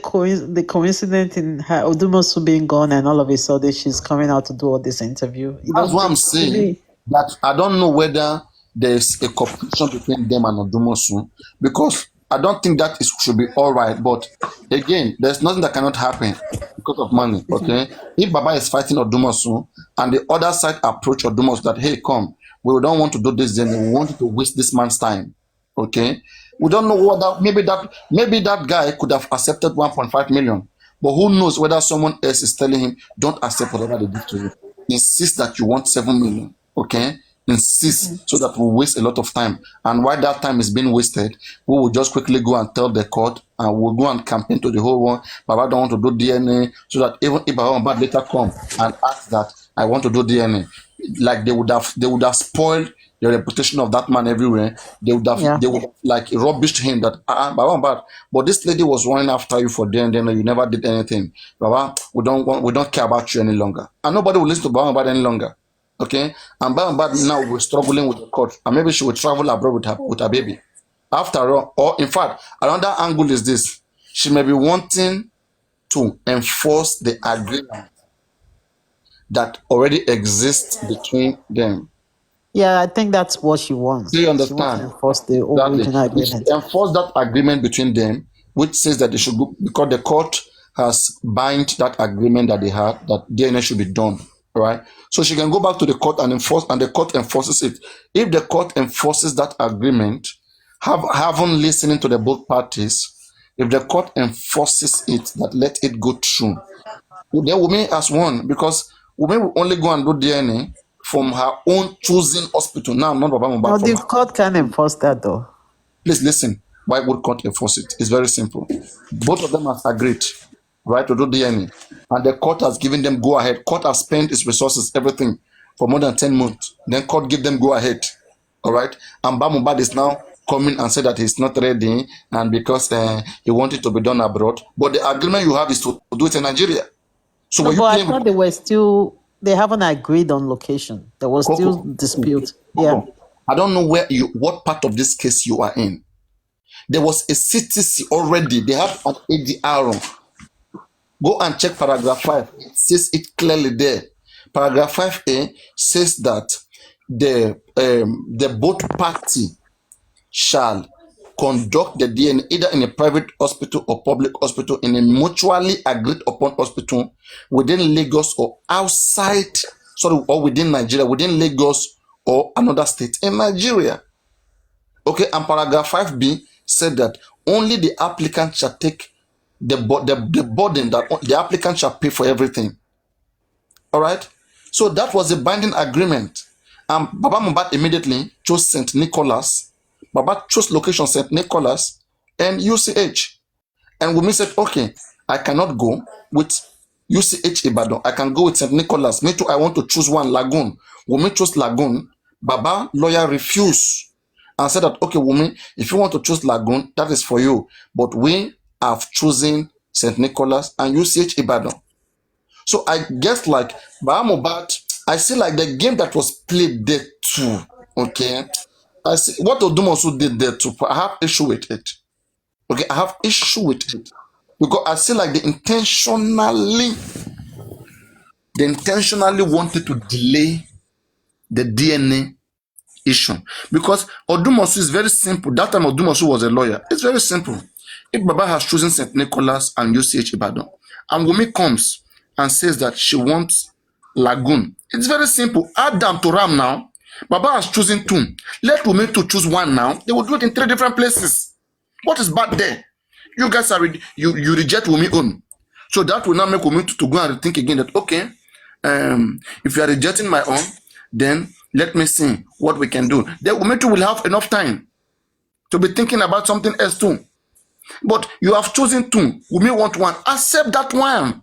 coincidence in her Odumosu being gone and all of a sudden she's coming out to do all this interview? That's what I'm saying. That I don't know whether there's a competition between them and Odumosu, because I don't think that should be all right. But again, there's nothing that cannot happen because of money. Okay, if Baba is fighting Odumosu and the other side approach Odumosu that, hey, come, we don't want to do this, then we want to waste this man's time. Okay, we don't know whether maybe that guy could have accepted 1.5 million, but who knows whether someone else is telling him, don't accept whatever they give to you. Insist that you want 7 million. Okay, insist, so that we'll waste a lot of time. And while that time is being wasted, we will just quickly go and tell the court, and we'll go and campaign to the whole world. Baba don't want to do DNA, so that even if Baba Mohbad later come and ask that I want to do DNA, like they would have spoiled the reputation of that man everywhere. They would have like rubbished him that Baba Mohbad, but this lady was running after you for DNA, you never did anything. Baba, we don't care about you any longer, and nobody will listen to Baba Mohbad any longer. Okay, and Baba now we're struggling with the court, and maybe she will travel abroad with her baby. After all, or in fact, another angle is this: she may be wanting to enforce the agreement that already exists between them. Yeah, I think that's what she wants. Do you understand? She wants to enforce the original agreement. Enforce that agreement between them, which says that they should go, because the court has bind that agreement that they had, that DNA should be done. Right? So she can go back to the court and enforce, and the court enforces it. If the court enforces that agreement, haven't listening to the both parties, if the court enforces it, that let it go through, then Wunmi has won, because Wunmi will only go and do DNA from her own choosing hospital. Now, not Baba Mohbad. No, the court can enforce that though. Please listen. Why would court enforce it? It's very simple. Both of them have agreed, right, to do DNA. And the court has given them go ahead. Court has spent its resources, everything, for more than 10 months. Then court give them go ahead. All right. And Baba Mohbad is now come in and say that he's not ready and because he wanted to be done abroad. But the agreement you have is to do it in Nigeria. So No, were you but I playing thought they were still, they haven't agreed on location. There was still Coco? dispute. Yeah. Coco, I don't know what part of this case you are in. There was a CTC already. They have an ADR. Go and check paragraph 5. It says it clearly there. Paragraph 5A says that the both party shall conduct the DNA either in a private hospital or public hospital in a mutually agreed upon hospital within Lagos or outside, or within Nigeria, within Lagos or another state in Nigeria. Okay, and paragraph 5B said that only the applicant shall take the burden, that the applicant shall pay for everything. All right. So that was a binding agreement. And Baba Mohbad immediately chose St. Nicholas. Baba chose location St. Nicholas and UCH. And Wunmi said, okay, I cannot go with UCH Ibadan. I can go with St. Nicholas. Me too, I want to choose one, Lagoon. Wunmi chose Lagoon. Baba lawyer refused and said that, okay, Wunmi, if you want to choose Lagoon, that is for you. But we have chosen St. Nicholas and UCH Ibadan. So I guess like Baba Mohbad, I see like the game that was played there too. Okay. I see what Odumosu did there too. I have issue with it. Okay, I have issue with it. Because I see like they intentionally wanted to delay the DNA issue. Because Odumosu is very simple. That time Odumosu was a lawyer. It's very simple. If Baba has chosen St. Nicholas and UCH Ibadan, and Wunmi comes and says that she wants Lagoon, it's very simple. Add them to Ram now. Baba has chosen 2. Let Wunmi to choose 1 now. They will do it in 3 different places. What is bad there? You guys are you reject Wunmi own. So that will now make Wunmi to go and think again that, okay, if you are rejecting my own, then let me see what we can do. Then Wunmi will have enough time to be thinking about something else too. But you have chosen 2. Wunmi want 1. Accept that one.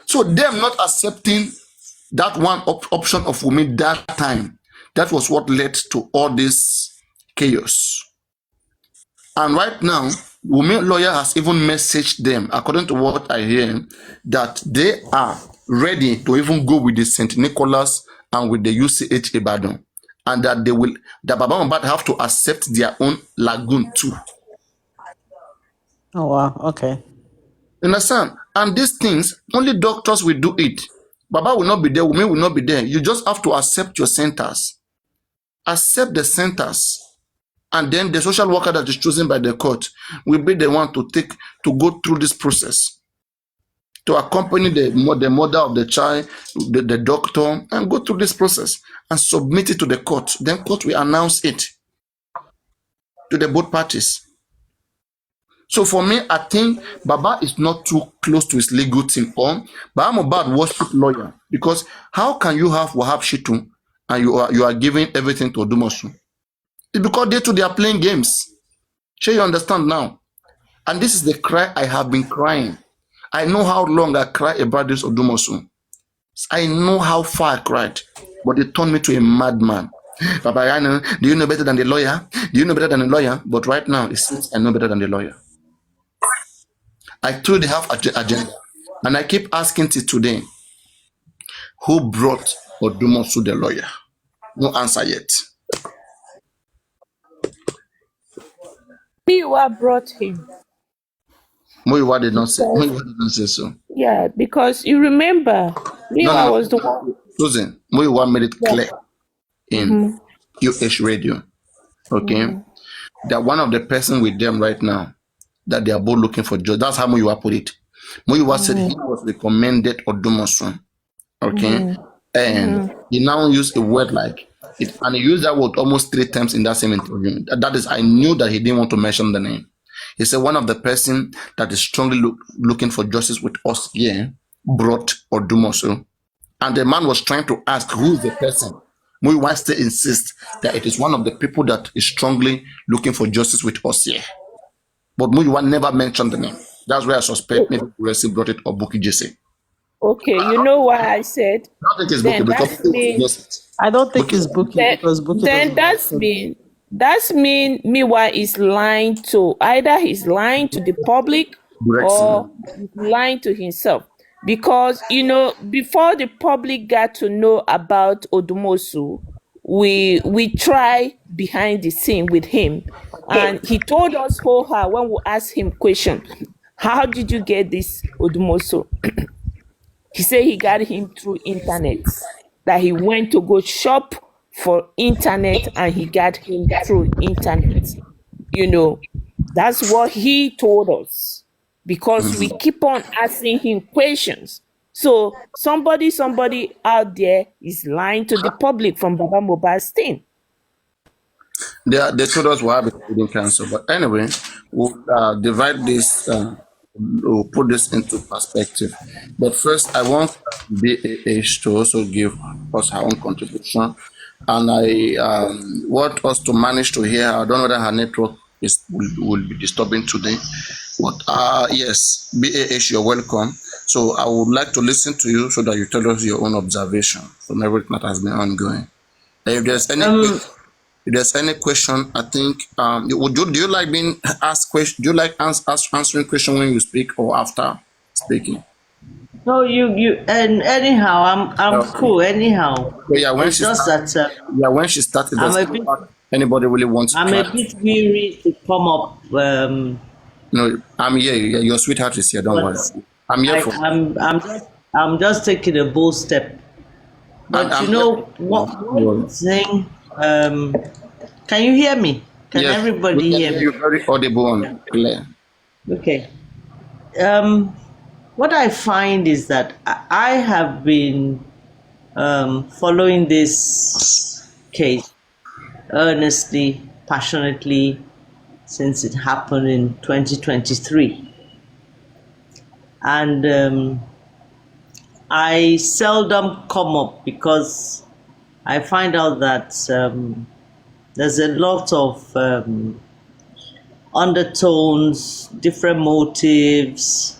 So them not accepting that one option of Wunmi that time, that was what led to all this chaos. And right now, Wunmi lawyer has even messaged them, according to what I hear, that they are ready to even go with the St. Nicholas and with the UCH Ibadan, and that Baba Mohbad have to accept their own Lagoon too. Oh wow, okay. Understand? And these things, only doctors will do it. Baba will not be there, Wunmi will not be there. You just have to accept your centers. Accept the centers. And then the social worker that is chosen by the court will be the one to go through this process, to accompany the mother of the child, the doctor, and go through this process and submit it to the court. Then court will announce it to the both parties. So for me, I think Baba is not too close to his legal team. Or Baba Mohbad worship lawyer, because how can you have Wahab Shitu and you are giving everything to Odumosu? It's because they are playing games. Sure, you understand now? And this is the cry I have been crying. I know how long I cried about this Odumosu. I know how far I cried, but it turned me to a madman. Paparaino, do you know better than the lawyer? Do you know better than the lawyer? But right now, it seems I know better than the lawyer. I told they have agenda, and I keep asking till today, who brought Odumosu the lawyer? No answer yet. Miwa brought him. Muyiwa did not say so. Yeah, because you remember, Miwa was the one. Susan, Muyiwa made it clear in QH radio. Okay, that one of the person with them right now, that they are both looking for jobs. That's how Muyiwa put it. Muyiwa said he was recommended Odumosu. Okay, and he now used a word like it, and he used that word almost 3 times in that same interview. That is, I knew that he didn't want to mention the name. He said one of the person that is strongly looking for justice with us here brought Odumosu, and the man was trying to ask who is the person. Muyiwa still insists that it is one of the people that is strongly looking for justice with us here. But Muyiwa never mentioned the name. That's why I suspect maybe Kuresi brought it or Buki Jesse. Okay, you know why I said? I don't think it's Buki because I don't think it's Buki because Buki. Then That's meanwhile he's lying to either he's lying to the public or Direction. he's lying to himself. Because before the public got to know about Odumosu, we try behind the scene with him, and he told us whole her when we asked him question, how did you get this Odumosu? He said he got him through internet, that he went to go shop for internet and he got him through internet. You know, that's what he told us because we keep on asking him questions. So somebody out there is lying to the public from Baba Mohbad's thing. They told us we have a breeding cancer, but anyway, we'll divide this. We'll put this into perspective. But first, I want BAH to also give us her own contribution, and I want us to manage to hear her. I don't know whether her network will be disturbing today, but yes, BAH, you're welcome. So I would like to listen to you so that you tell us your own observation from everything that has been ongoing. If there's any question, I think do you like being asked question? Do you like answering question when you speak or after speaking? No, you and anyhow, I'm Okay. cool. Anyhow, So yeah, when it's she just started, that when she started, I'm does a bit anybody really want to I'm try? a bit weary to come up. No, I'm here. Your sweetheart is here. Don't worry. But I'm here for. I'm just taking a bold step. But I'm you here. know one thing. Can you hear me? Can Yes, we everybody can hear hear me? you very audible and clear. Okay. What I find is that I have been following this case earnestly, passionately since it happened in 2023. And I seldom come up because I find out that there's a lot of undertones, different motives,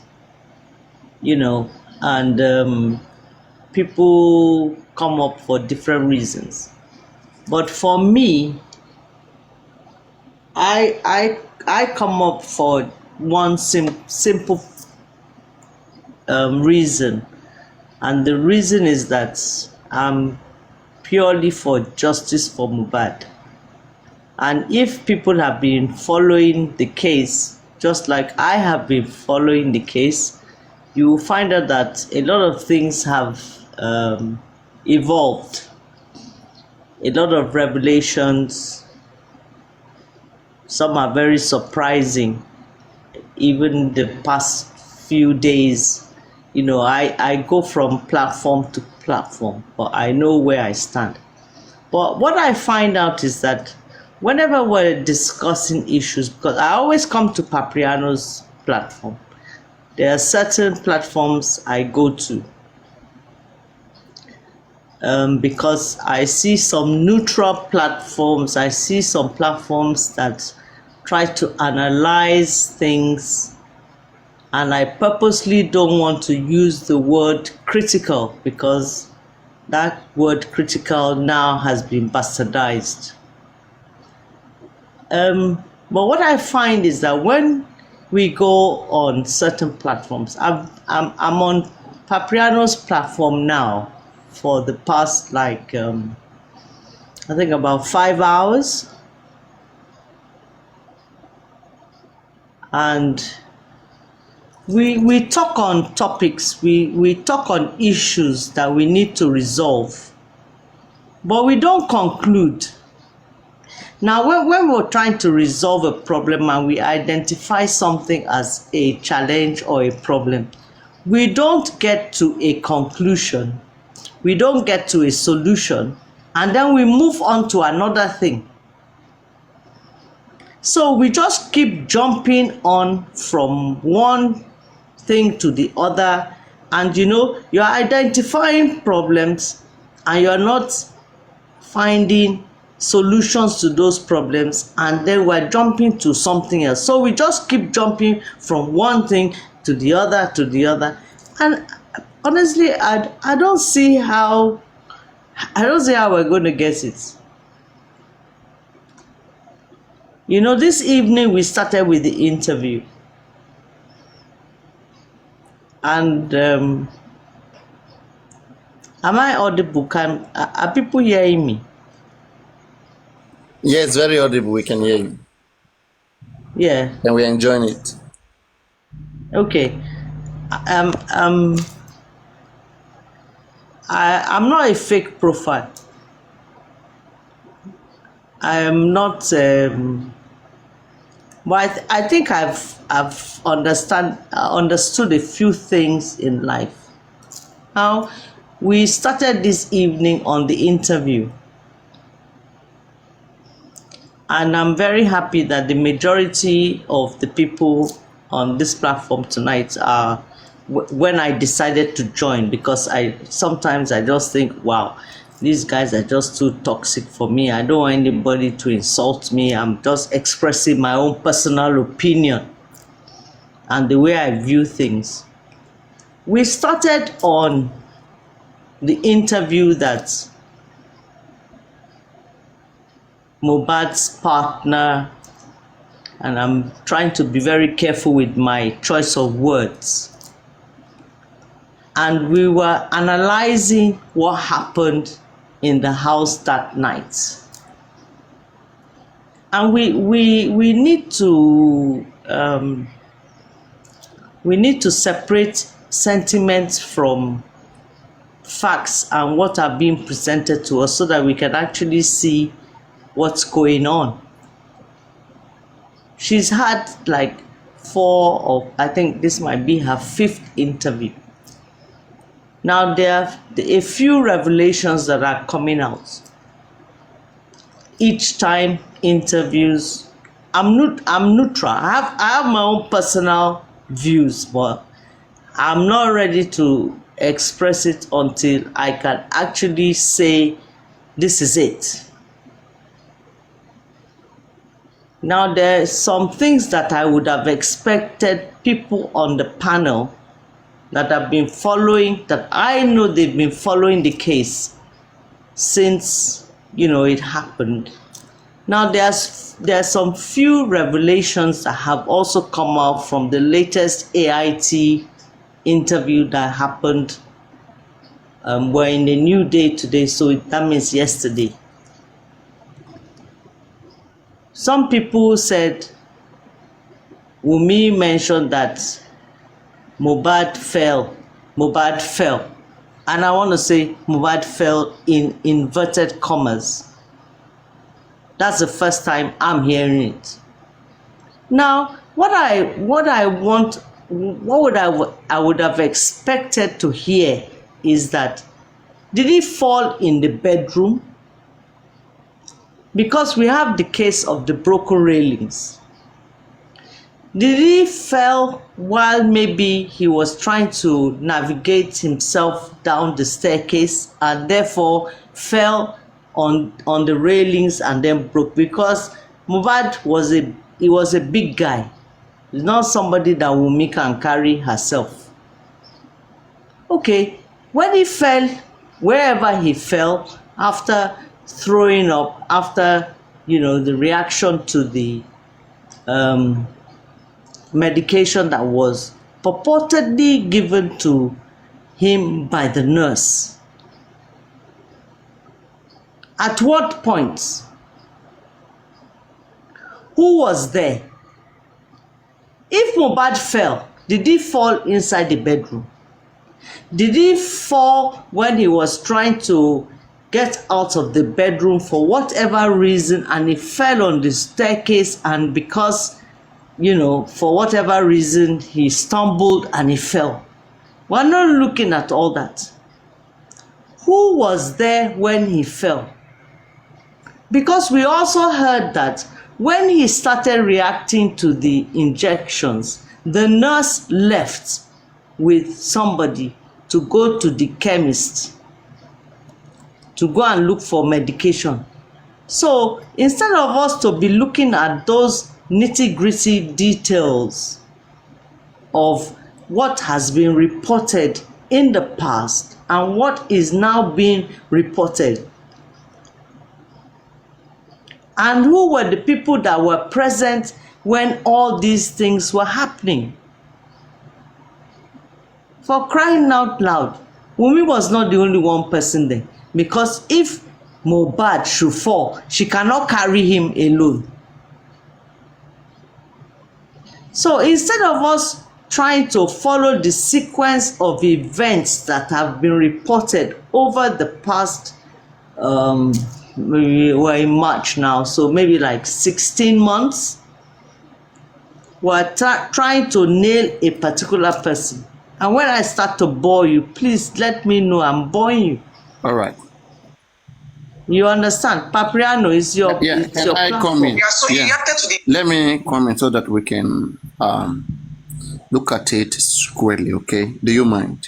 and people come up for different reasons. But for me, I come up for one simple reason, and the reason is that I'm purely for justice for Mohbad. And if people have been following the case, just like I have been following the case, you will find out that a lot of things have evolved. A lot of revelations, some are very surprising. Even the past few days, I go from platform to platform, but I know where I stand. But what I find out is that whenever we're discussing issues, because I always come to Paparaino's platform, there are certain platforms I go to because I see some neutral platforms, I see some platforms that try to analyze things, and I purposely don't want to use the word critical because that word critical now has been bastardized. But what I find is that when we go on certain platforms, I'm on Paparaino's platform now for the past I think about 5 hours, and we talk on topics, we talk on issues that we need to resolve, but we don't conclude. Now, when we're trying to resolve a problem and we identify something as a challenge or a problem, we don't get to a conclusion, we don't get to a solution, and then we move on to another thing. So we just keep jumping on from one thing to the other, and you're identifying problems and you're not finding solutions to those problems, and then we're jumping to something else. So we just keep jumping from one thing to the other, and honestly, I don't see how we're going to get it. You know, this evening we started with the interview. And am I audible? Are people hearing me? Yeah, it's very audible. We can hear you. Yeah. And we're enjoying it. Okay. I'm not a fake profile. I am not. But I think I've understood a few things in life. Now, we started this evening on the interview, and I'm very happy that the majority of the people on this platform tonight are when I decided to join, because sometimes I just think, wow, these guys are just too toxic for me. I don't want anybody to insult me. I'm just expressing my own personal opinion and the way I view things. We started on the interview that Mohbad's partner, and I'm trying to be very careful with my choice of words, and we were analyzing what happened in the house that night. And we need to separate sentiments from facts and what are being presented to us, so that we can actually see what's going on. She's had like 4, or I think this might be her 5th interview. Now there are a few revelations that are coming out each time interviews. I'm neutral. I have my own personal views, but I'm not ready to express it until I can actually say this is it. Now, there are some things that I would have expected people on the panel that have been following, that I know they've been following the case since, it happened. Now, there are some few revelations that have also come out from the latest AIT interview that happened. We're in a new day today, so that means yesterday. Some people said, Wunmi mentioned that Mohbad fell. And I want to say Mohbad fell in inverted commas. That's the first time I'm hearing it. Now, what I would have expected to hear is that, did he fall in the bedroom? Because we have the case of the broken railings. Did he fell while maybe he was trying to navigate himself down the staircase and therefore fell on the railings and then broke? Because Mohbad was a big guy. He's not somebody that Wunmi can carry herself. Okay, when he fell, wherever he fell, after throwing up, after the reaction to the medication that was purportedly given to him by the nurse, at what point? Who was there? If Mohbad fell, did he fall inside the bedroom? Did he fall when he was trying to get out of the bedroom for whatever reason, and he fell on the staircase, and because, for whatever reason, he stumbled and he fell? We're not looking at all that. Who was there when he fell? Because we also heard that when he started reacting to the injections, the nurse left with somebody to go to the chemist to go and look for medication. So instead of us to be looking at those nitty-gritty details of what has been reported in the past and what is now being reported, And who were the people that were present when all these things were happening? For crying out loud, Wunmi was not the only one person there. Because if Mohbad should fall, she cannot carry him alone. So instead of us trying to follow the sequence of events that have been reported over the past, we're in March now, so maybe like 16 months, we're trying to nail a particular person. And when I start to bore you, please let me know I'm boring you. All right. You understand? Paparaino is your Yeah, it's can your I platform. comment? Yeah, so he Yeah. reacted to the Let me comment so that we can look at it squarely, okay? Do you mind?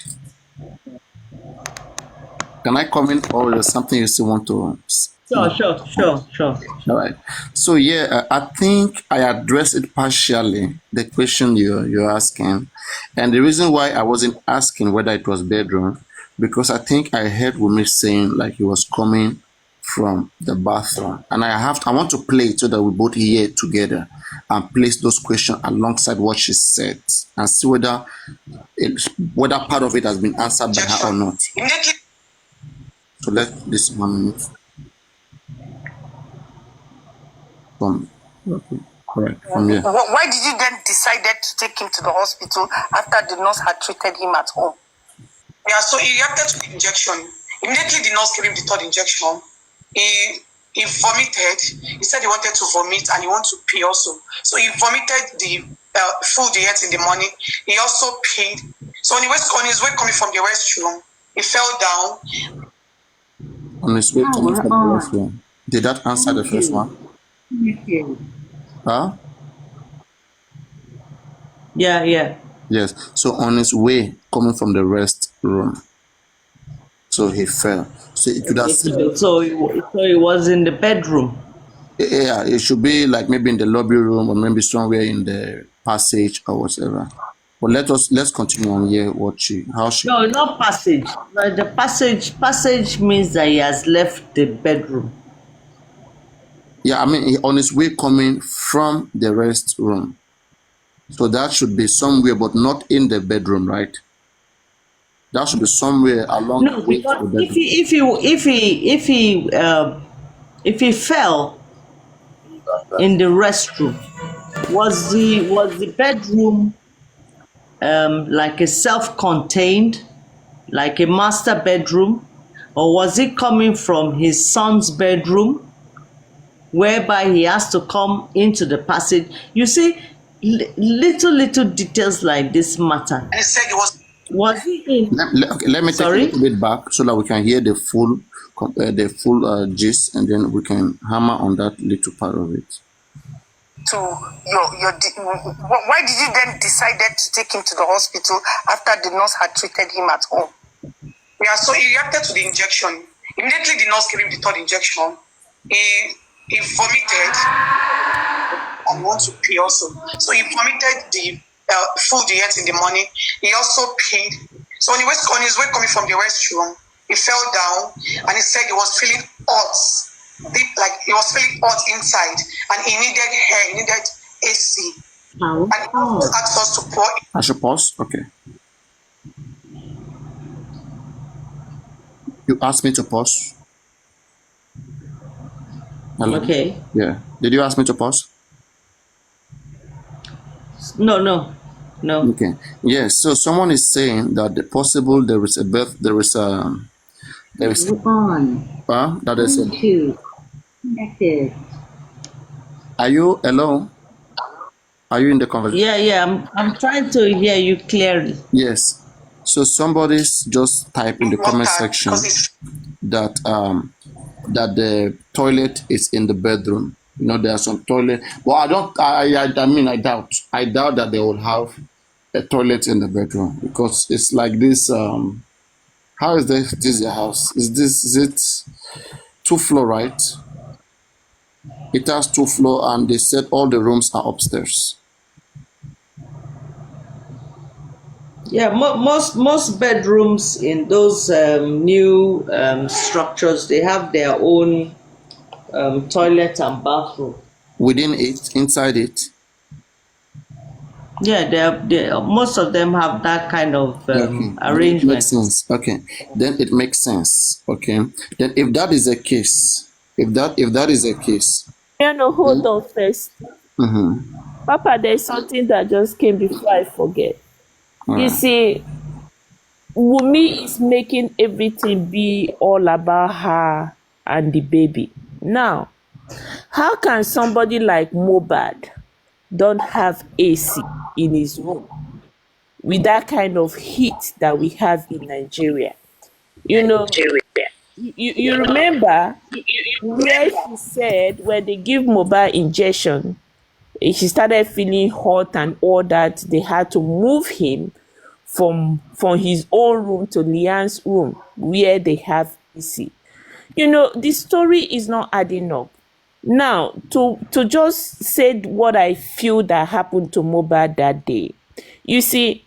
Can I comment, or there's something you still want to? Sure. All right. So yeah, I think I addressed it partially, the question you're asking, and the reason why I wasn't asking whether it was bedroom, because I think I heard Wunmi saying like he was coming from the bathroom, and I want to play it so that we both hear it together and place those questions alongside what she said and see whether part of it has been answered by her or injection. not. Immediately, So let this 1 minute. From here. why did you then decided to take him to the hospital after the nurse had treated him at home? Yeah, so he reacted to the injection. Immediately the nurse gave him the third injection. He vomited. He said he wanted to vomit and he wanted to pee also. So he vomited the food he ate in the morning. He also peed. So on his way coming from the restroom, he fell down. On his way coming from the restroom. Did that answer the first one? Huh? Yeah. Yes. So on his way coming from the restroom, so he fell. So it could have said, So it was in the bedroom. yeah, it should be like maybe in the lobby room or maybe somewhere in the passage or whatever. But let's continue on here. No, not passage. The passage means that he has left the bedroom. Yeah, I mean on his way coming from the restroom. So that should be somewhere, but not in the bedroom, right? That should be somewhere along No, the way to because the bedroom. if he fell in the restroom, was the bedroom like a self-contained, like a master bedroom, or was it coming from his son's bedroom, whereby he has to come into the passage? You see, little details like this matter. And he said he was he in? Let me take a little bit back so that we can hear the full gist, and then we can hammer on that little part of it. To why did you then decided to take him to the hospital after the nurse had treated him at home? Yeah, so he reacted to the injection. Immediately the nurse gave him the third injection. He vomited and wanted to pee also. So he vomited the food he ate in the morning. He also peed. So on his way coming from the restroom, he fell down and he said he was feeling hot. Deep, like he was feeling hot inside, and he needed hair, he needed AC. And he asked us to pour. I should pause? Okay. You asked me to pause? Hello? Okay. Yeah. Did you ask me to pause? No. Okay. Yes. So someone is saying that Connected. Are you hello? Are you in the conversation? Yeah. I'm trying to hear you clearly. Yes. So somebody's just type in the comment section that that the toilet is in the bedroom. You know, there are some toilet. Well, I doubt that they will have a toilet in the bedroom, because it's like this. How is this your house? Is it 2-floor, right? It has 2 floors, and they said all the rooms are upstairs. Yeah, most bedrooms in those new structures, they have their own toilet and bathroom. Within it, inside it. Yeah, most of them have that kind of Okay, then it makes arrangement. sense. Okay, then it makes sense. Okay, then if that is a case, if that is a case, Hold on first. mm-hmm. Papa, there's something that just came before I forget. All You right. see, Wumi is making everything be all about her and the baby. Now, how can somebody like Mohbad don't have AC in his room with that kind of heat that we have in Nigeria? You know, you remember where she said when they give mobile injection, she started feeling hot and all that. They had to move him from his own room to Leanne's room where they have AC. The story is not adding up. Now, to just say what I feel that happened to Mohbad that day, you see,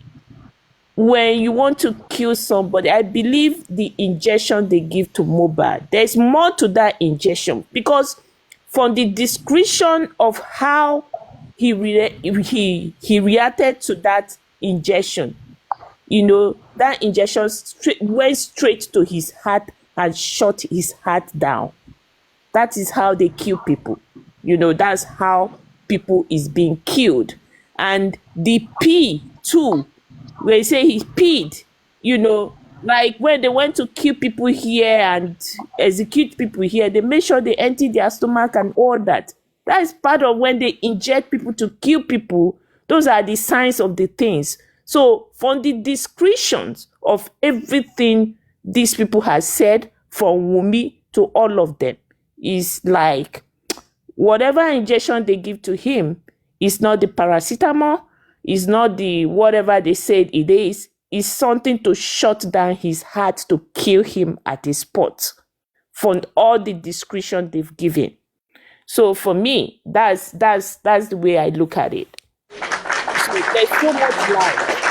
when you want to kill somebody, I believe the injection they give to Mohbad, there's more to that injection, because from the description of how he reacted to that injection, that injection went straight to his heart and shut his heart down. That is how they kill people. That's how people is being killed. And the pee too, where you say he peed, like when they went to kill people here and execute people here, they make sure they empty their stomach and all that. That is part of when they inject people to kill people. Those are the signs of the things. So from the descriptions of everything these people have said, from Wumi to all of them, is like whatever injection they give to him is not the paracetamol, is not the whatever they said it is something to shut down his heart, to kill him at the spot, from all the description they've given. So for me, that's the way I look at it. So there's so much life.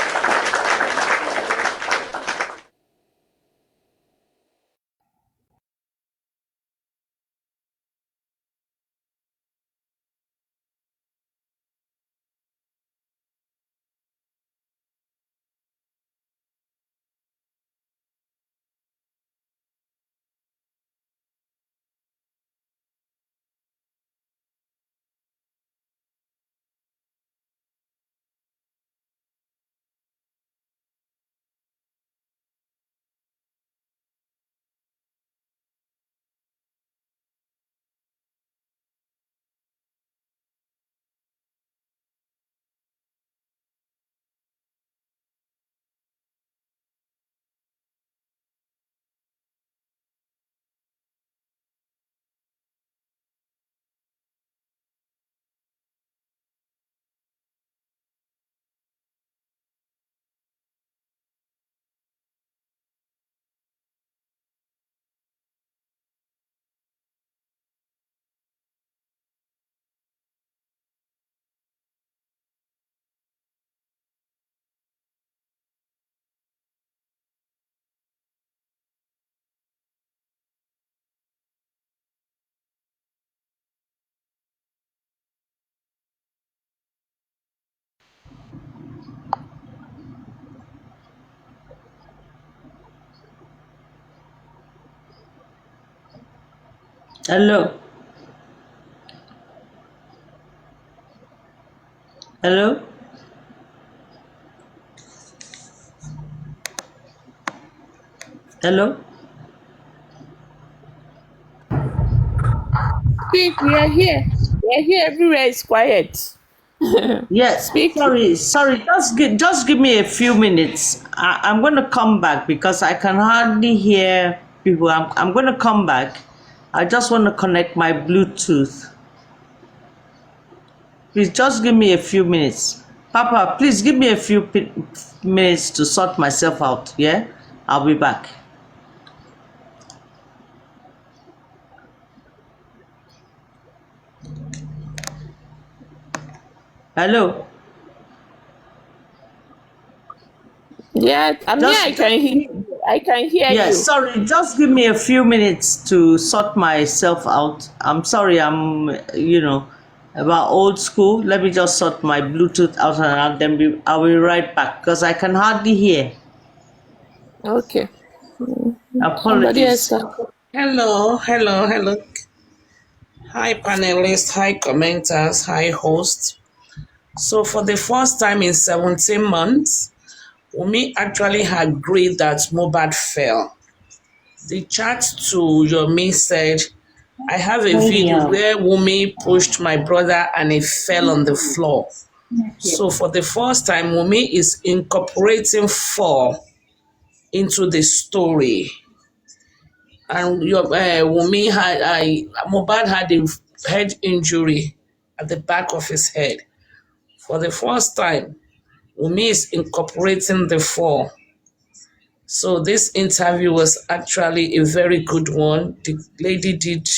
Hello. Hello. Hello. Speak, we are here. We are here. Everywhere is quiet. Yeah, Speak. sorry. Just give me a few minutes. I'm going to come back because I can hardly hear people. I'm going to come back. I just want to connect my Bluetooth. Please just give me a few minutes. Papa, please give me a few minutes to sort myself out. Yeah, I'll be back. Hello. Yeah, I'm here. I Just can hear you. I can hear Yes, you. sorry, just give me a few minutes to sort myself out. I'm sorry, I'm, about old school. Let me just sort my Bluetooth out and I'll be right back because I can hardly hear. Okay. Somebody else Apologies. can. Hello, hello, hello. Hi, panelists, hi, commenters, hi, host. So, for the first time in 17 months, Wumi actually agreed that mohbad fell. The chat to Yomi said, I have a video where Wumi pushed my brother and he fell on the floor. So, for the first time, Wumi is incorporating fall into the story. And Mohbad had a head injury at the back of his head. For the first time, Wumi is incorporating the fall. So this interview was actually a very good one. The lady did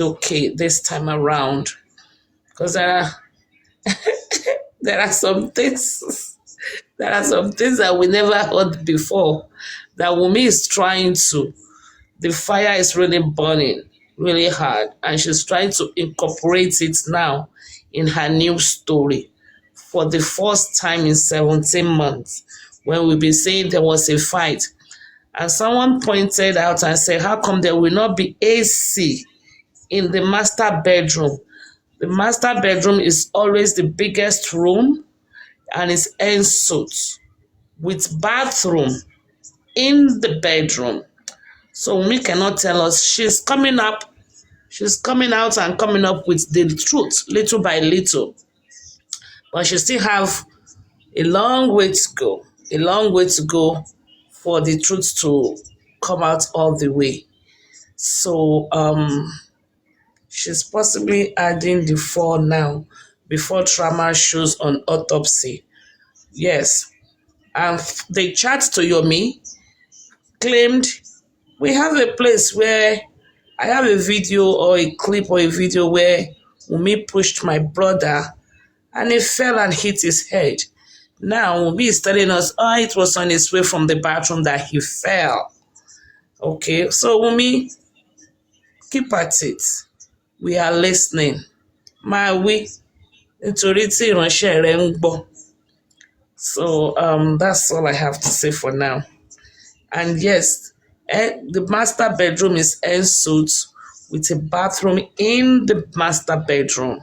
okay this time around because there are some things that we never heard before that Wumi is trying to. The fire is really burning really hard, and she's trying to incorporate it now in her new story for the first time in 17 months, when we've been saying there was a fight. And someone pointed out and said, how come there will not be AC in the master bedroom? The master bedroom is always the biggest room and it's ensuite with bathroom in the bedroom. So we cannot tell us. She's coming out and coming up with the truth little by little. But she still have a long way to go for the truth to come out all the way. So she's possibly adding the 4 now before trauma shows on autopsy. Yes. And the chat to Yomi claimed we have a place where I have a video or a clip or a video where Wumi pushed my brother and he fell and hit his head. Now Wumi is telling us, it was on his way from the bathroom that he fell. Okay, so Wumi, keep at it. We are listening. Máa wí, nítorí tí ìránṣẹ́ rẹ̀ ń gbọ́. So that's all I have to say for now. And yes, the master bedroom is ensuite with a bathroom in the master bedroom.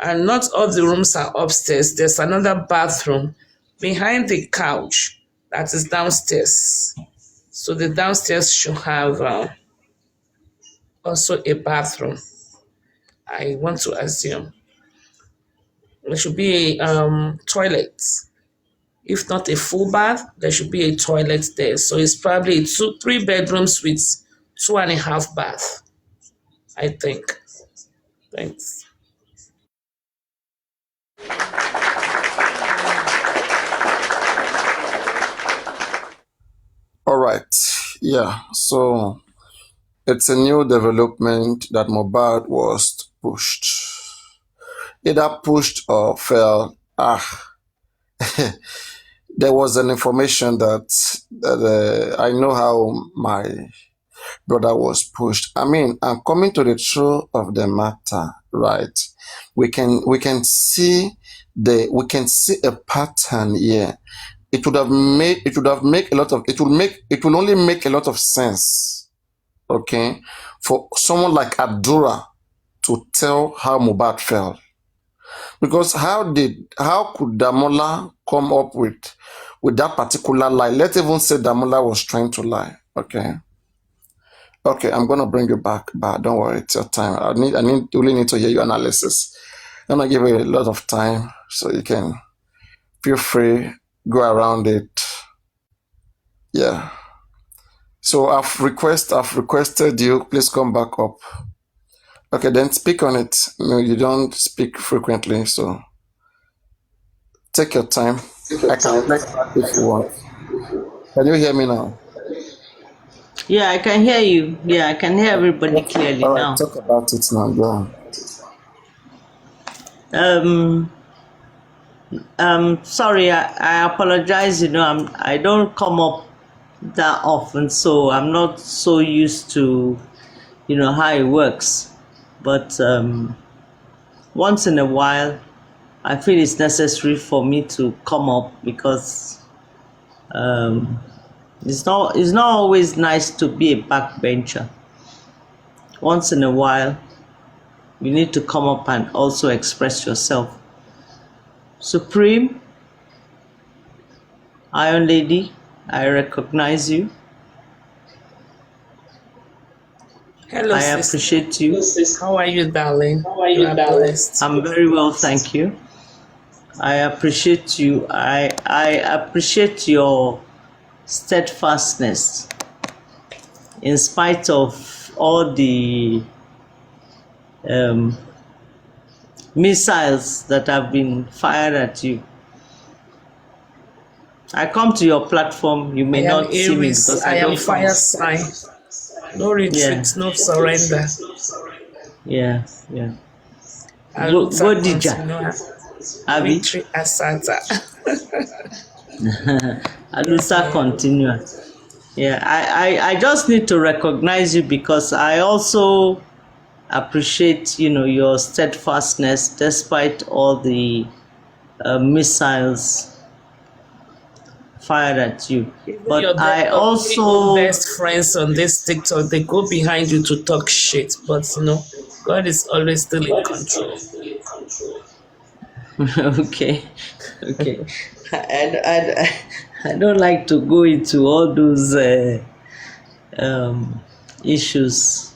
And not all the rooms are upstairs. There's another bathroom behind the couch that is downstairs. So the downstairs should have also a bathroom. I want to assume. There should be a toilet. If not a full bath, there should be a toilet there. So it's probably 3 bedrooms with 2.5 baths, I think. Thanks. All right. Yeah. So it's a new development that Mohbad was pushed. Either pushed or fell. There was an information that I know how my brother was pushed. I mean, I'm coming to the truth of the matter, right? We can see a pattern here. It will only make a lot of sense, okay, for someone like Abdullah to tell how Mohbad fell. Because how could Damola come up with that particular lie? Let's even say Damola was trying to lie. Okay, I'm gonna bring you back, but don't worry, it's your time. I really need to hear your analysis. I'm gonna give you a lot of time so you can feel free, go around it. Yeah. So I've requested you, please come back up. Okay, then speak on it. No, you don't speak frequently, so take your time. I can play back if you want. Can you hear me now? Yeah, I can hear you. Yeah, I can hear everybody clearly All right, now. talk about it now. Go on. Sorry, I apologize. I don't come up that often, so I'm not so used to, how it works. But once in a while, I feel it's necessary for me to come up because it's not always nice to be a backbencher. Once in a while, you need to come up and also express yourself. Supreme, Iron Lady, I recognize you. Hello, I sis. appreciate you. How are you, darling? You are blessed. I'm very well, thank you. I appreciate you. I appreciate your steadfastness in spite of all the missiles that have been fired at you. I come to your platform, you may I am not see me Aries. because I I am don't fire come. sign. No retreat, Yeah. no surrender. Yeah. Aluta Bodija, continua. Abi, Victory Asata. Aluta continua. Yeah, I just need to recognize you because I also appreciate, your steadfastness despite all the missiles fired at you. But I Your also, best friends on this TikTok, they go behind you to talk shit. But God is always still in control. okay. I don't like to go into all those issues,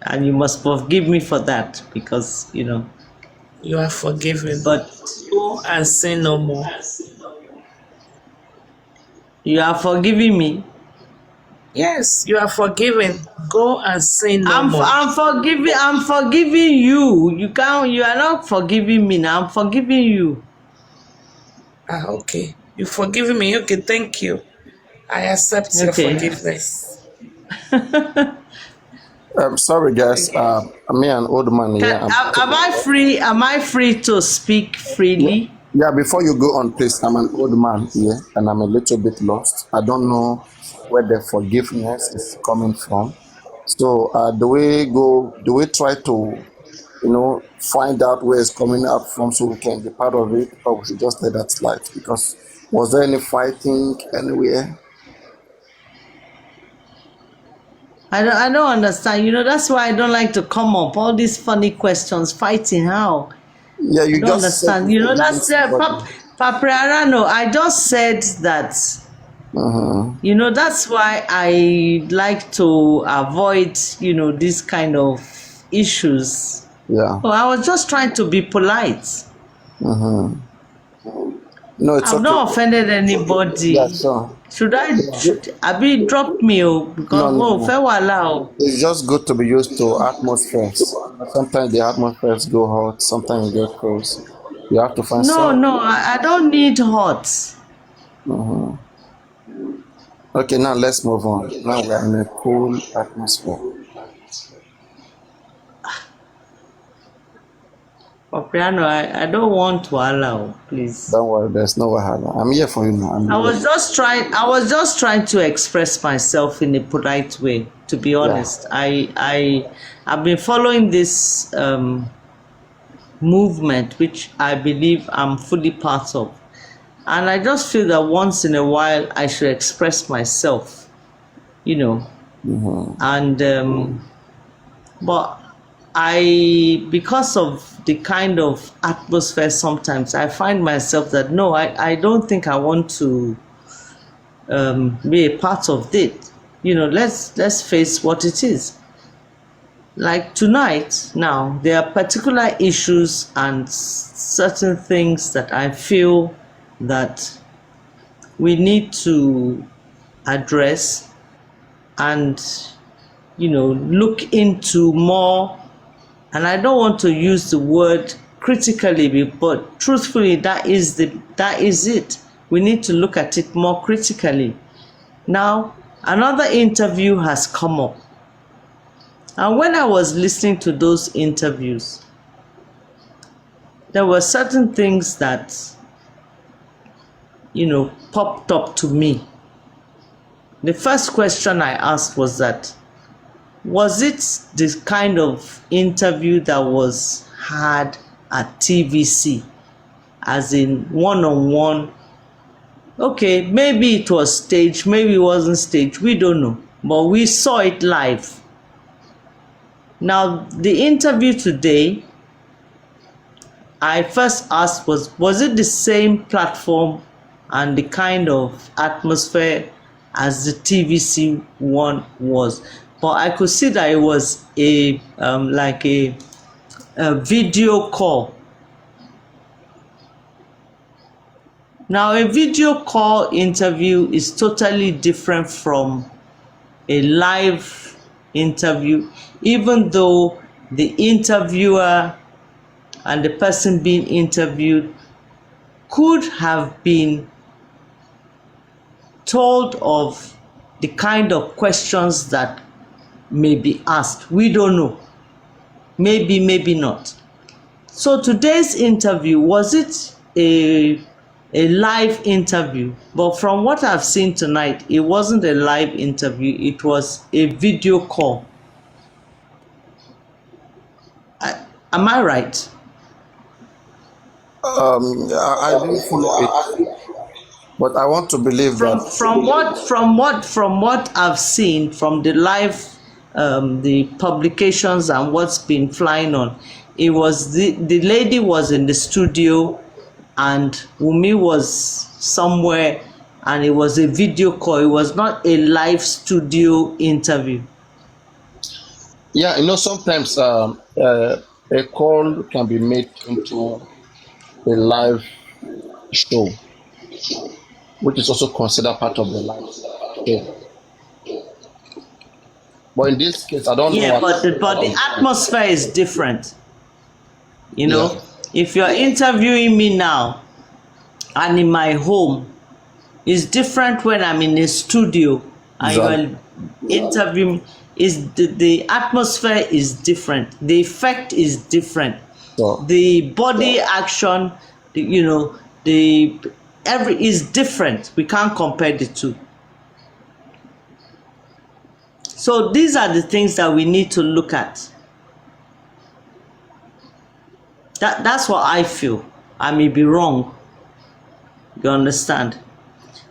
and you must forgive me for that because You are forgiven. but Go and sin no more. you are forgiving me. Yes, you are forgiven. Go and sin no more. I'm forgiving you. You are not forgiving me now. I'm forgiving you. Okay. You forgive me. Okay, thank you. I accept your Okay. forgiveness. Sorry, guys. Me an old man here. Am I free to speak freely? Yeah, before you go on, please, I'm an old man here and I'm a little bit lost. I don't know where the forgiveness is coming from. So, do we try to, find out where it's coming out from so we can be part of it, or we should just let that slide? Because was there any fighting anywhere? I don't understand. That's why I don't like to come up. All these funny questions, fighting how? Yeah, you I don't just said understand. That's paparaino. I just said that. That's why I like to avoid, these kind of issues. Yeah. Oh, I was just trying to be polite. No, it's I've okay. not offended anybody. Yeah, sure. Should Abi drop me because No. fair allow. It's just good to be used to atmospheres. Sometimes the atmospheres go hot, sometimes you get cold. You have to find some. No, I don't need hot. Okay, now let's move on. Now we are in a cool atmosphere. Papriano, I don't want to allow, please. Don't worry, there's no wahala. I'm here for you now. I was just trying to express myself in a polite way, to be honest. Yeah. I've been following this movement, which I believe I'm fully part of. And I just feel that once in a while I should express myself, and but because of the kind of atmosphere sometimes, I find myself that no, I don't think I want to be a part of it. Let's face what it is. Like tonight, now, there are particular issues and certain things that I feel that we need to address and, look into more. And I don't want to use the word critically, but truthfully, that is it. We need to look at it more critically. Now, another interview has come up. And when I was listening to those interviews, there were certain things that popped up to me. The first question I asked was that, was it this kind of interview that was had at TVC, as in one-on-one? Okay, maybe it was staged, maybe it wasn't staged, we don't know, but we saw it live. Now, the interview today, I first asked was it the same platform and the kind of atmosphere as the TVC one was? But I could see that it was a video call. Now, a video call interview is totally different from a live interview, even though the interviewer and the person being interviewed could have been told of the kind of questions that may be asked. We don't know. Maybe, maybe not. So today's interview, was it a live interview? But from what I've seen tonight, it wasn't a live interview. It was a video call. Am I right? I didn't follow it, but I want to believe that From what I've seen from the live, the publications and what's been flying on, it was the lady was in the studio and Wumi was somewhere, and it was a video call. It was not a live studio interview. Yeah, sometimes a call can be made into a live show, which is also considered part of the live show. But in this case, I don't know. Yeah, but the atmosphere is different. Yeah. If you're interviewing me now and in my home, it's different when I'm in a studio and Exactly. you're interviewing. The atmosphere is different. The effect is different. So, The body action, is different. We can't compare the two. So these are the things that we need to look at. That's what I feel. I may be wrong. You understand?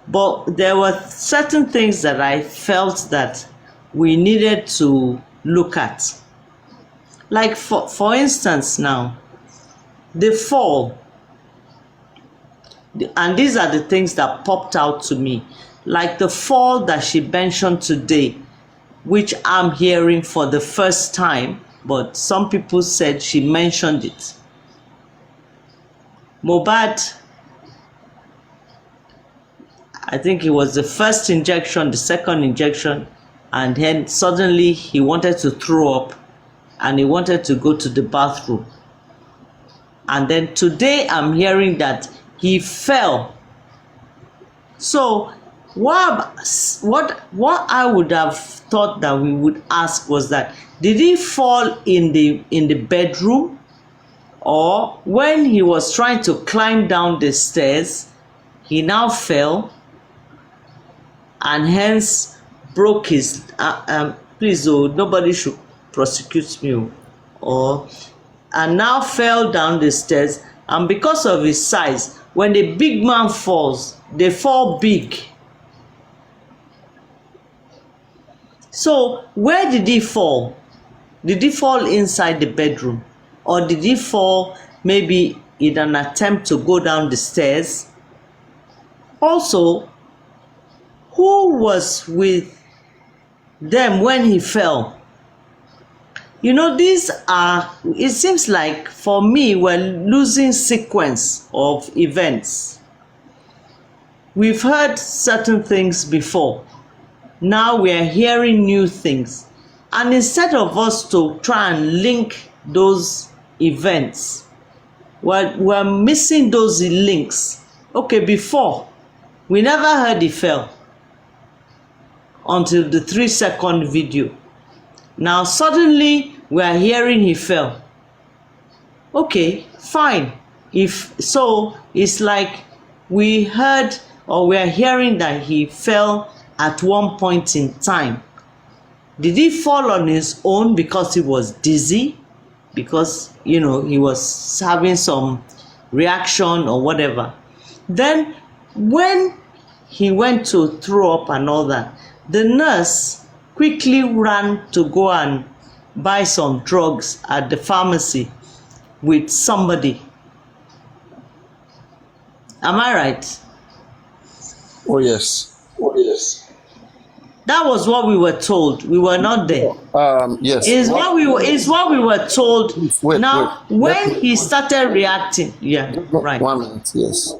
But there were certain things that I felt that we needed to look at. Like for instance now, the fall. And these are the things that popped out to me. Like the fall that she mentioned today, which I'm hearing for the first time, but some people said she mentioned it. Mohbad, I think it was the first injection, the second injection, and then suddenly he wanted to throw up and he wanted to go to the bathroom. And then today I'm hearing that he fell. So what I would have thought that we would ask was that, did he fall in the bedroom, or when he was trying to climb down the stairs, he now fell and hence broke his please, nobody should prosecute me, and now fell down the stairs, and because of his size, when the big man falls, they fall big. So where did he fall? Did he fall inside the bedroom, or did he fall maybe in an attempt to go down the stairs? Also, who was with them when he fell? These are, it seems like for me, we're losing sequence of events. We've heard certain things before. Now we are hearing new things. And instead of us to try and link those events, we're missing those links. Okay, before, we never heard he fell until the 3-second video. Now suddenly we are hearing he fell. Okay, fine. If so, it's like we heard or we are hearing that he fell at one point in time. Did he fall on his own because he was dizzy? Because, he was having some reaction or whatever. Then, when he went to throw up and all that, the nurse quickly ran to go and buy some drugs at the pharmacy with somebody. Am I right? Oh, yes. That was what we were told. We were not there. Yes. Is what we were told. Wait. Now, when he started reacting, right. 1 minute, yes.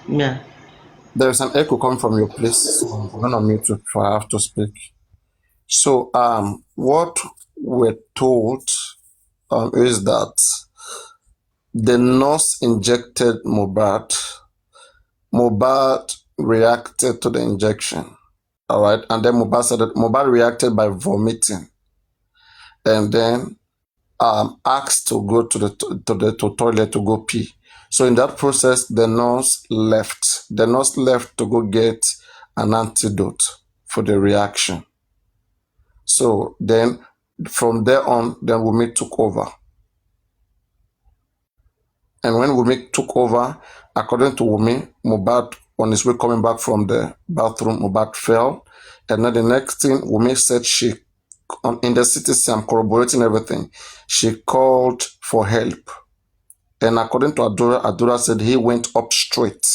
Yeah. There's an echo coming from your place. So I'm going to mute you if I have to speak. So, what we're told is that the nurse injected Mohbad. Mohbad reacted to the injection. All right. And then Mohbad said that Mohbad reacted by vomiting. And then asked to go to the toilet to go pee. So in that process, the nurse left. The nurse left to go get an antidote for the reaction. So then from there on, then Wunmi took over. And when Wunmi took over, according to Wunmi, Mohbad, on his way coming back from the bathroom, Mohbad fell. And then the next thing, Wunmi said in the city, I'm corroborating everything, she called for help. And according to Adura said he went up straight